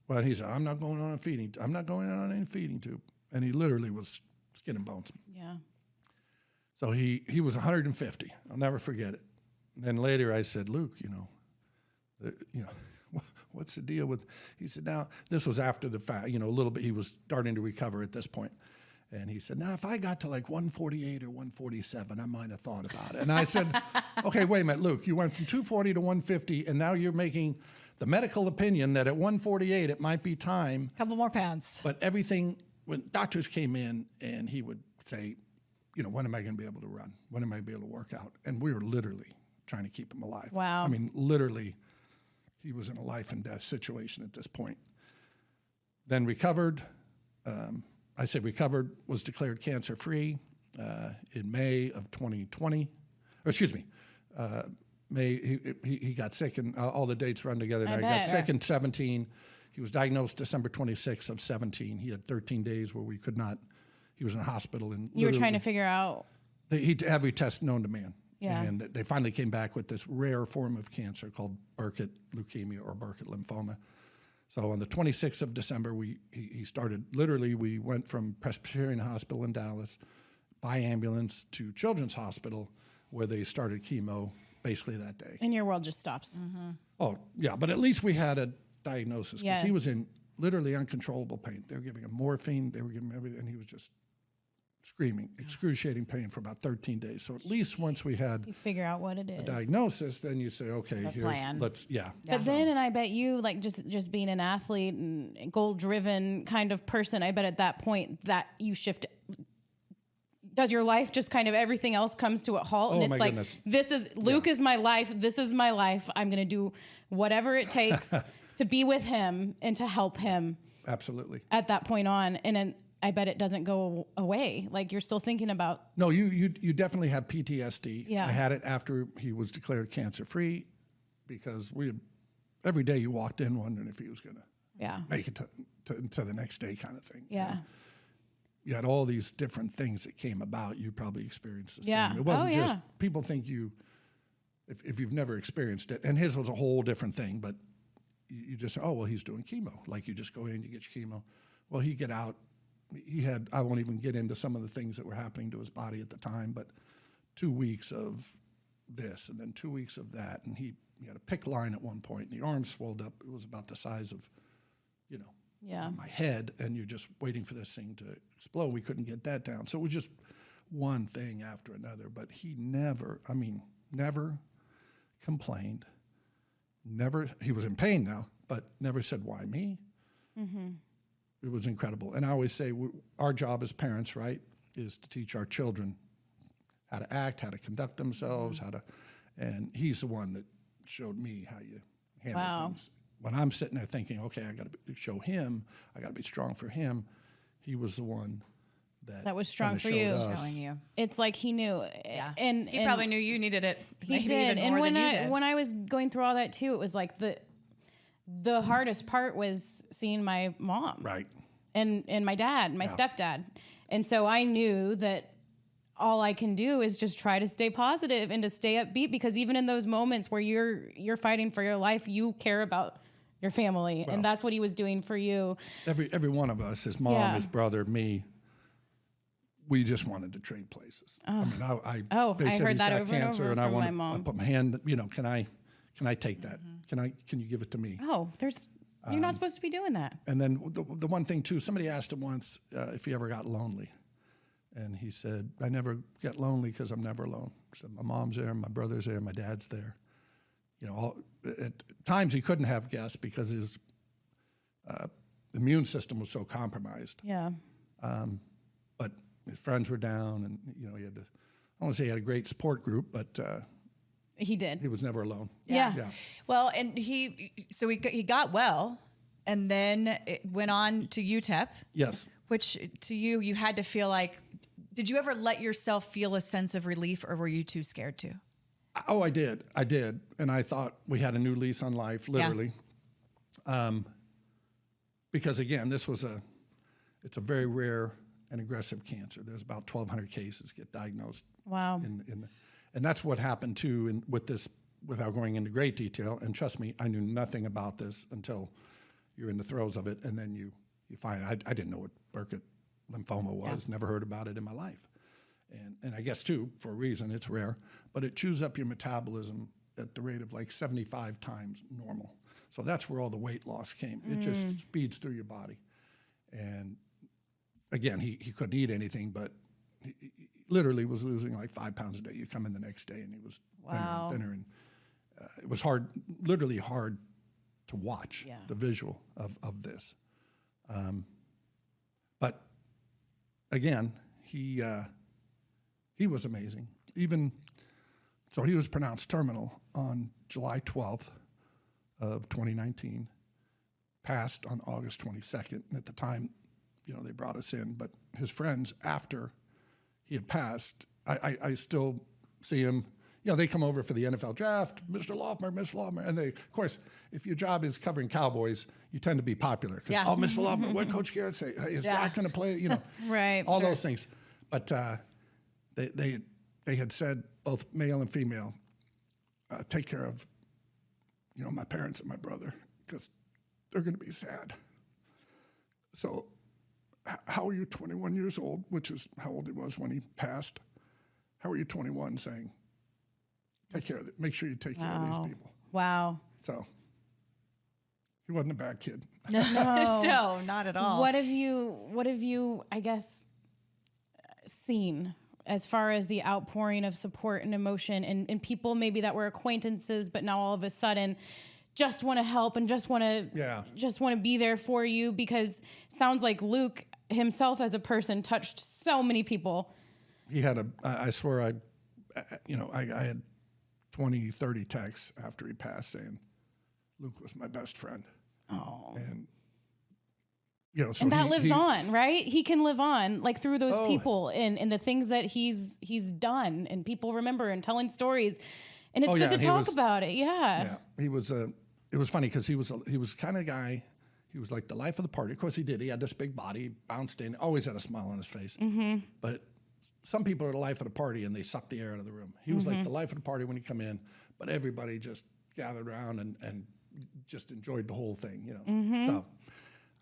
I'm not going on any feeding tube. And he literally was skin and bones. Yeah. So he was 150. I'll never forget it. And then later I said, Luke, what's the deal with? He said, now this was after the fact. A little bit. He was starting to recover at this point, and he said, now if I got to like 148 or 147, I might have thought about it. And I said, okay, wait a minute, Luke. You went from 240 to 150, and now you're making the medical opinion that at 148 it might be time. A couple more pounds. But when doctors came in, and he would say, when am I going to be able to run? When am I going to be able to work out? And we were literally trying to keep him alive. Wow. Literally, he was in a life and death situation at this point. Then recovered. Was declared cancer-free in May of 2020. Or excuse me, May, he got sick, and all the dates run together. And I got sick in 17. He was diagnosed December 26th of 17. He had 13 days where we could not. He was in a hospital. And you were trying to figure out. Every test known to man. Yeah. And they finally came back with this rare form of cancer called Burkitt leukemia or Burkitt lymphoma. So on the 26th of December, he started, literally, we went from Presbyterian Hospital in Dallas by ambulance to Children's Hospital, where they started chemo basically that day. And your world just stops. Mm-hmm. Oh, yeah, but at least we had a diagnosis, because he was in literally uncontrollable pain. They were giving him morphine. They were giving him everything, and he was just screaming, excruciating pain for about 13 days. So at least once we had you figure out what it is. a diagnosis, then you say, okay, But then, and I bet you, like just being an athlete and goal-driven kind of person, I bet at that point that you shift. Does your life just kind of everything else comes to a halt? And it's like, goodness. This is Luke is my life. This is my life. I'm going to do whatever it takes to be with him and to help him. Absolutely. At that point on. And then I bet it doesn't go away. Like you're still thinking about. No, you definitely have PTSD. Yeah. I had it after he was declared cancer-free because every day you walked in wondering if he was going to make it to the next day kind of thing. Yeah. And you had all these different things that came about. You probably experienced the same. Yeah. It wasn't just, people think if you've never experienced it, and his was a whole different thing, but you just say, oh, well, he's doing chemo. Like you just go in, you get your chemo. Well, he'd get out. I won't even get into some of the things that were happening to his body at the time, but 2 weeks of this and then 2 weeks of that. And he had a PICC line at one point, and the arm swelled up. It was about the size of, my head, and you're just waiting for this thing to explode. We couldn't get that down. So it was just one thing after another. But he never complained. He was in pain now, but never said, why me? Mm-hmm. It was incredible. And I always say our job as parents, right, is to teach our children how to act, how to conduct themselves, and he's the one that showed me how you handle things. When I'm sitting there thinking, okay, I got to show him, I got to be strong for him, he was the one that was strong for you. Showing you. It's like he knew. Yeah. And he probably knew you needed it. He did. Even more and than you did. When I was going through all that too, it was like the hardest part was seeing my mom. Right. And my dad, my stepdad. And so I knew that all I can do is just try to stay positive and to stay upbeat, because even in those moments where you're fighting for your life, you care about your family. Well, and that's what he was doing for you. Every one of us, his mom, his brother, me, we just wanted to trade places. Oh. I I heard that over and over and from my mom. I put my hand, can I take that? Can you give it to me? Oh, you're not supposed to be doing that. And then the one thing too, somebody asked him once if he ever got lonely. And he said, I never get lonely because I'm never alone. He said, my mom's there, my brother's there, my dad's there. At times he couldn't have guests because his immune system was so compromised. Yeah. But his friends were down, and he had I don't want to say he had a great support group, but he did. He was never alone. Yeah. Well, and he got well, and then it went on to UTEP. Yes. Which to you had to feel like. Did you ever let yourself feel a sense of relief, or were you too scared to? Oh, I did. And I thought we had a new lease on life, literally. Yeah. Because again, it's a very rare and aggressive cancer. There's about 1,200 cases get diagnosed. Wow. And that's what happened too with this, without going into great detail. And trust me, I knew nothing about this until you're in the throes of it. And then you find, I didn't know what Burkitt lymphoma was, never heard about it in my life. And I guess too, for a reason, it's rare, but it chews up your metabolism at the rate of like 75 times normal. So that's where all the weight loss came. It just speeds through your body. And again, he couldn't eat anything, but he literally was losing like 5 pounds a day. You come in the next day and he was thinner and thinner. And it was literally hard to watch the visual of this. But again, he was amazing. So he was pronounced terminal on July 12th of 2019, passed on August 22nd. And at the time, they brought us in. But his friends, after he had passed, I still see him. They come over for the NFL draft, Mr. Laufenberg. And they, of course, if your job is covering Cowboys, you tend to be popular. Yeah. Oh, Mr. Laufenberg, what Coach Garrett say? Hey, is Dak going to play? Right. All those things. But they had said, both male and female, take care of, my parents and my brother, because they're going to be sad. So how are you 21 years old, which is how old he was when he passed? How are you 21 saying, take care of it, make sure you take care of these people? Wow. So He wasn't a bad kid. No, not at all. What have you, I guess, seen as far as the outpouring of support and emotion and people maybe that were acquaintances, but now all of a sudden just want to help and just want to be there for you? Because sounds like Luke himself as a person touched so many people. He had I swear I had 20, 30 texts after he passed saying, Luke was my best friend. Oh. And, so and that lives on, right? He can live on like through those people and the things that he's done, and people remember and telling stories, and it's good to talk about it. Yeah. He was it was funny because he was kind of guy. He was like the life of the party. Of course he did. He had this big body, bounced in, always had a smile on his face. Mm-hmm. But some people are the life of the party and they suck the air out of the room. He was like the life of the party when he come in, but everybody just gathered around and just enjoyed the whole thing, So,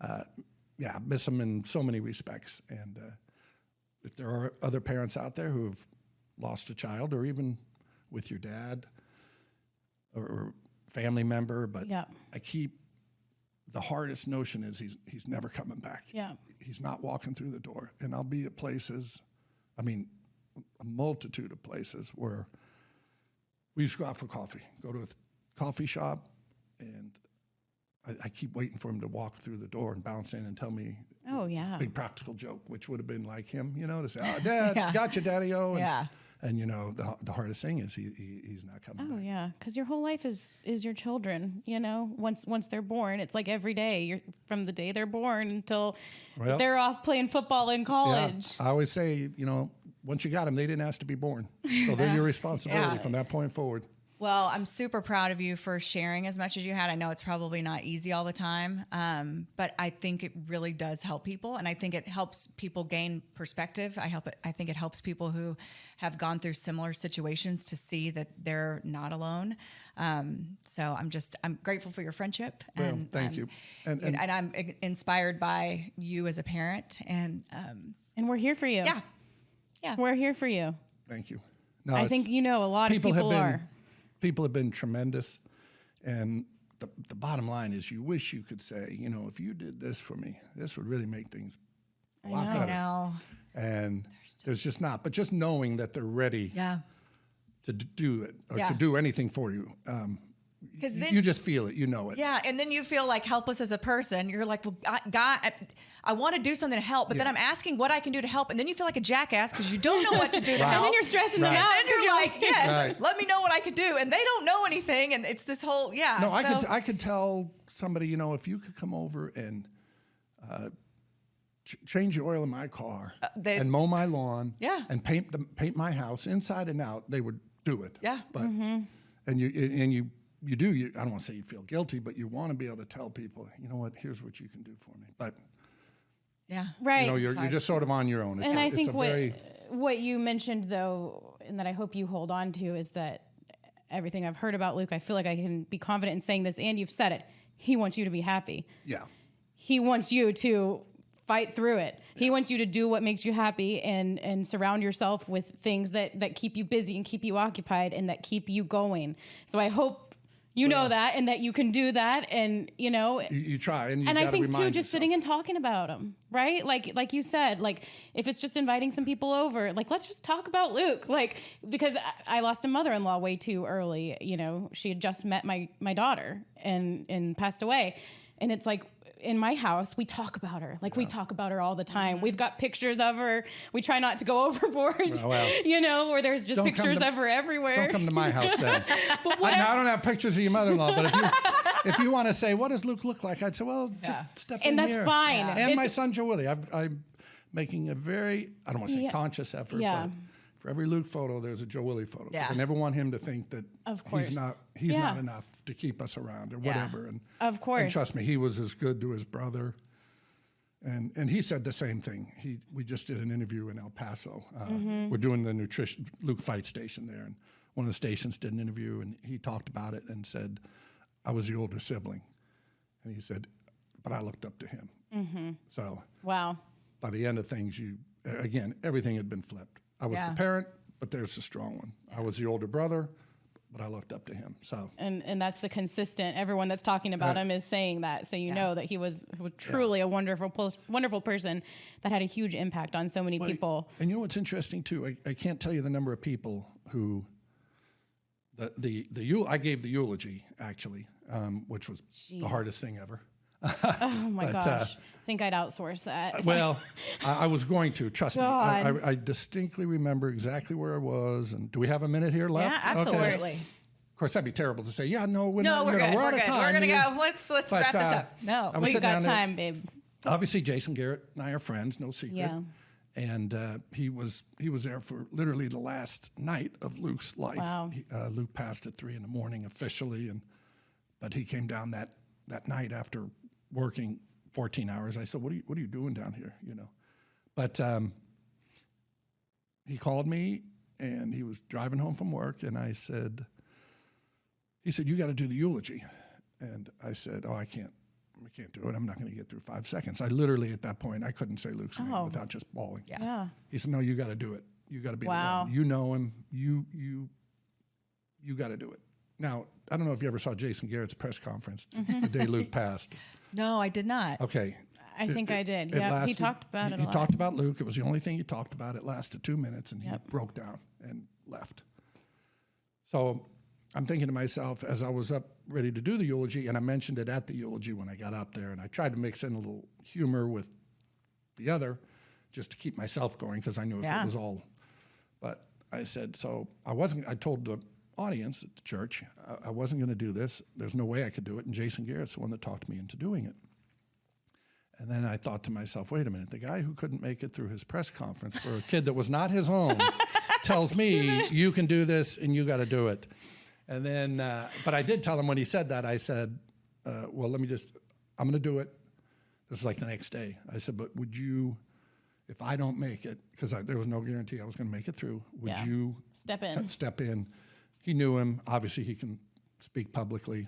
I miss him in so many respects. And if there are other parents out there who have lost a child, or even with your dad or family member, but I keep the hardest notion is he's never coming back. Yeah, he's not walking through the door. And I'll be at places, a multitude of places where we used to go out for coffee, go to a coffee shop, and I keep waiting for him to walk through the door and bounce in and tell me a big practical joke, which would have been like him, to say, "Oh, Dad, gotcha, Daddy-o." And the hardest thing is he's not coming back. Oh yeah, because your whole life is your children. Once they're born, it's like every day. You're from the day they're born until they're off playing football in college. Yeah. I always say, once you got them, they didn't ask to be born, so they're your responsibility from that point forward. Well, I'm super proud of you for sharing as much as you had. I know it's probably not easy all the time, but I think it really does help people, and I think it helps people gain perspective. I think it helps people who have gone through similar situations to see that they're not alone. So I'm grateful for your friendship. Well, thank you. And I'm inspired by you as a parent, and we're here for you. Yeah, we're here for you. Thank you. No, I think a lot of people are. People have been tremendous, and the bottom line is you wish you could say, if you did this for me, this would really make things a lot better. I know. And there's just not. But just knowing that they're ready to do it or to do anything for you, because you just feel it, you know it. Yeah, and then you feel like helpless as a person. You're like, well, God, I want to do something to help, but then I'm asking what I can do to help, and then you feel like a jackass because you don't know what to do to help. And then you're stressing them out. And then you're like, let me know what I can do, and they don't know anything, and it's this whole No, I could tell somebody, if you could come over and change the oil in my car and mow my lawn, and paint my house inside and out, they would do it. Yeah, but and you do. I don't want to say you feel guilty, but you want to be able to tell people, you know what? Here's what you can do for me. But right. You're just sort of on your own. I think what you mentioned though, and that I hope you hold on to, is that everything I've heard about Luke, I feel like I can be confident in saying this, and you've said it. He wants you to be happy. Yeah. He wants you to fight through it. Yeah. He wants you to do what makes you happy and surround yourself with things that keep you busy and keep you occupied and that keep you going. So I hope you know that, and that you can do that, and you try, and I think too, just sitting and talking about them, right? Like you said, like if it's just inviting some people over, like let's just talk about Luke, because I lost a mother-in-law way too early. She had just met my daughter and passed away, and it's like, in my house, we talk about her. We talk about her all the time. Mm-hmm. We've got pictures of her. We try not to go overboard, where there's just pictures of her everywhere. Don't come to my house then. I don't have pictures of your mother-in-law, but if you want to say, what does Luke look like? I'd say, well, just step in here. And that's fine. Yeah. And my son, Joe Willie. I'm making a very, I don't want to say conscious effort, but for every Luke photo, there's a Joe Willie photo. Yeah. I never want him to think that he's not enough to keep us around or whatever. And of course. And trust me, he was as good to his brother. And he said the same thing. We just did an interview in El Paso. We're doing the Luke Fight Station there, and one of the stations did an interview, and he talked about it and said, I was the older sibling. And he said, but I looked up to him. Mm-hmm. So by the end of things, everything had been flipped. I was the parent, but there's the strong one. I was the older brother. but I looked up to him. So and that's the consistent. Everyone that's talking about him is saying that, so you know that he was truly a wonderful wonderful person that had a huge impact on so many people. And you know what's interesting too? I can't tell you the number of people who I gave the eulogy actually, which was the hardest thing ever. Oh my gosh! I think I'd outsource that. Well, I was going to, trust me. I distinctly remember exactly where I was. And do we have a minute here left? Yeah, absolutely. Okay. Of course, that'd be terrible to say. Yeah, no, we're good. We're out of time. We're gonna go. Let's wrap this up. No, we got time, babe. Obviously, Jason Garrett and I are friends. No secret. Yeah. And he was there for literally the last night of Luke's life. Wow. Luke passed at 3 a.m. officially, but he came down that night after working 14 hours. I said, what are you doing down here? You know, but he called me and he was driving home from work, and he said, you got to do the eulogy. And I said, I can't do it. I'm not going to get through 5 seconds. I literally, at that point, I couldn't say Luke's name without just bawling. Yeah. He said, no, you got to do it. You got to be the one. You know him. You got to do it. Now, I don't know if you ever saw Jason Garrett's press conference the day Luke passed. No, I did not. Okay. I think I did. Yeah, he talked about it a lot. He talked about Luke. It was the only thing he talked about. It lasted 2 minutes, and he broke down and left. So I'm thinking to myself, as I was up ready to do the eulogy, and I mentioned it at the eulogy when I got up there, and I tried to mix in a little humor with the other just to keep myself going, because I knew if it was all. But I said, I told the audience at the church, I wasn't going to do this. There's no way I could do it. And Jason Garrett's the one that talked me into doing it. And then I thought to myself, wait a minute, the guy who couldn't make it through his press conference for a kid that was not his own tells me you can do this and you got to do it. And then, but I did tell him when he said that, I said, I'm going to do it. This was like the next day. I said, but would you, if I don't make it, because there was no guarantee I was going to make it through, would you step in? He knew him. Obviously, he can speak publicly.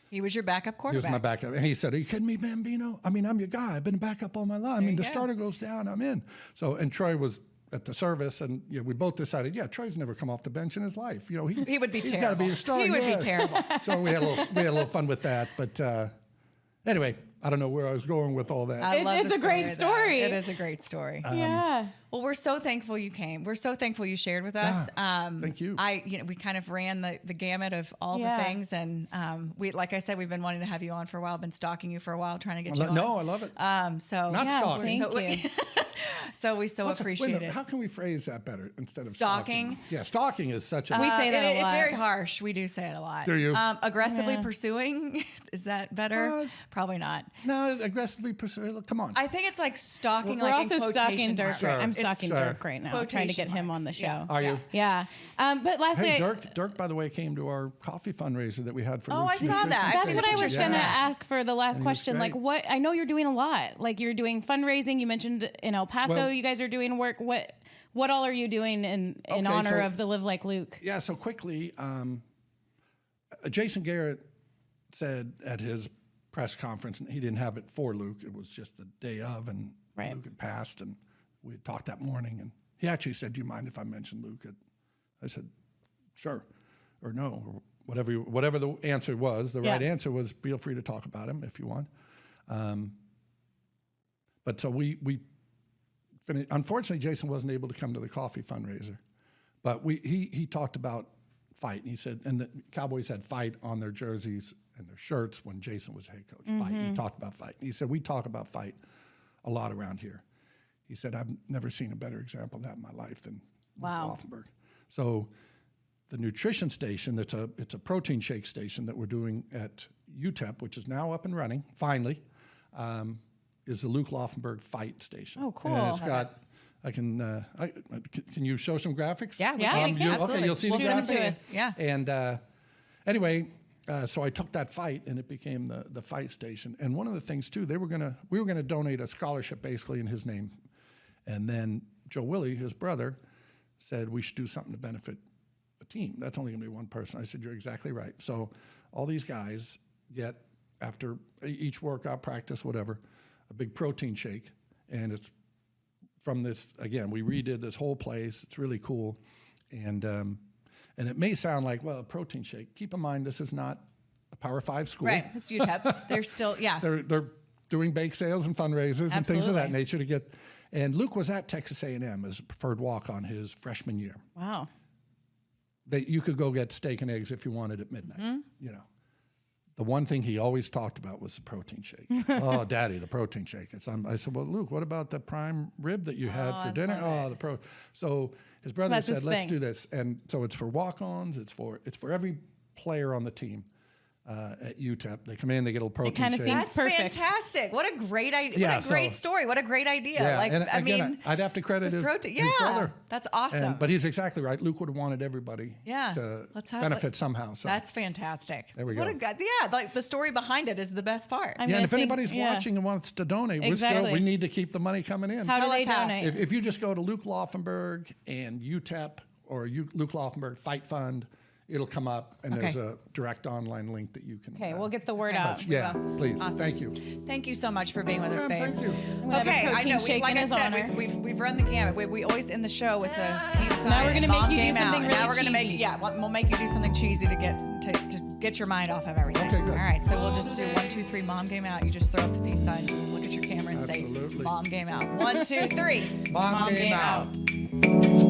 He was your backup quarterback. He was my backup. And he said, are you kidding me, Bambino? I mean, I'm your guy. I've been backup all my life. The starter goes down, I'm in. So, and Troy was at the service, and we both decided, Troy's never come off the bench in his life. He would be terrible. He's got to be a starter. He would be terrible. So we had a little fun with that. But anyway, I don't know where I was going with all that. It's a great story. It is a great story. Yeah. Well, we're so thankful you came. We're so thankful you shared with us. Thank you. We kind of ran the gamut of all the things, and like I said, we've been wanting to have you on for a while. Been stalking you for a while, trying to get you on. No, I love it. Not stalking. Thank you. So we appreciate it. How can we phrase that better instead of stalking? Yeah, stalking is such a. We say that a lot. It's very harsh. We do say it a lot. Do you? Aggressively pursuing, is that better? Probably not. No, aggressively pursuing. Come on. I think it's like stalking. We're like also in stalking Dirk. Sure. I'm stalking Dirk right now, trying to get him on the show. Yeah. Are you? Yeah. But lastly, hey, Dirk, by the way, came to our coffee fundraiser that we had for. Oh, I saw that. That's what I was going to ask for the last question. Like, great. I know you're doing a lot. Like, you're doing fundraising. You mentioned in El Paso, you guys are doing work. What all are you doing in honor of the Live Like Luke? Yeah. So quickly, Jason Garrett said at his press conference, and he didn't have it for Luke. It was just the day of, and Luke had passed, and we had talked that morning, and he actually said, "Do you mind if I mention Luke?" I said, "Sure," or "No," or whatever the answer was. The right answer was, "Feel free to talk about him if you want." But so we finished. Unfortunately, Jason wasn't able to come to the coffee fundraiser, but he talked about fight, and he said, and the Cowboys had fight on their jerseys and their shirts when Jason was head coach. Fight. He talked about fight. And he said, we talk about fight a lot around here. He said, I've never seen a better example of that in my life than Babe Laufenberg. So the nutrition station, it's a protein shake station that we're doing at UTEP, which is now up and running, finally, is the Luke Laufenberg Fight Station. Oh, cool. And it's got, can you show some graphics? Yeah, absolutely. Okay, you'll see the send graphics. them to us. Yeah. And anyway, so I took that fight, and it became the Fight Station. And one of the things too, we were gonna donate a scholarship basically in his name, and then Joe Willie, his brother, said we should do something to benefit a team. That's only gonna be one person. I said, you're exactly right. So all these guys get, after each workout, practice, whatever, a big protein shake, and it's from this, again, we redid this whole place. It's really cool. And And it may sound like, well, a protein shake. Keep in mind, this is not a Power 5 school. Right. It's UTEP. They're still, yeah. They're doing bake sales and fundraisers and things of that nature to get. And Luke was at Texas A&M as a preferred walk-on his freshman year. Wow. You could go get steak and eggs if you wanted at midnight. You know, the one thing he always talked about was the protein shake. Oh, Daddy, the protein shake. I said, well, Luke, what about the prime rib that you had for dinner? Oh, So his brother said, let's do this. And so it's for walk-ons. It's for every player on the team. At UTEP, they come in, they get a little protein shake. That's perfect. Fantastic! What a great idea! What a great story! What a great idea! Yeah, like, and I mean, I'd have to credit his brother. That's awesome. But he's exactly right. Luke would have wanted everybody to benefit somehow. So that's fantastic. There we go. Like the story behind it is the best part. And if anybody's watching and wants to donate, we need to keep the money coming in. How do they donate? If you just go to Luke Laufenberg and UTEP or Luke Laufenberg Fight Fund, it'll come up, and there's a direct online link that you can. Okay, we'll get the word out. Yeah, please. Awesome. Thank you. Thank you so much for being with us, Babe. Thank you. Okay, I know. Like I said, we've run the gamut. We always end the show with the peace sign. Now we're gonna make you do something really Now we're gonna cheesy. we'll make you do something cheesy to get your mind off of everything. Okay, good. All right, so we'll just do 1, 2, 3, mom game out. You just throw up the peace sign, look at your camera, and say, Absolutely. mom game out. 1, 2, 3, Mom game out.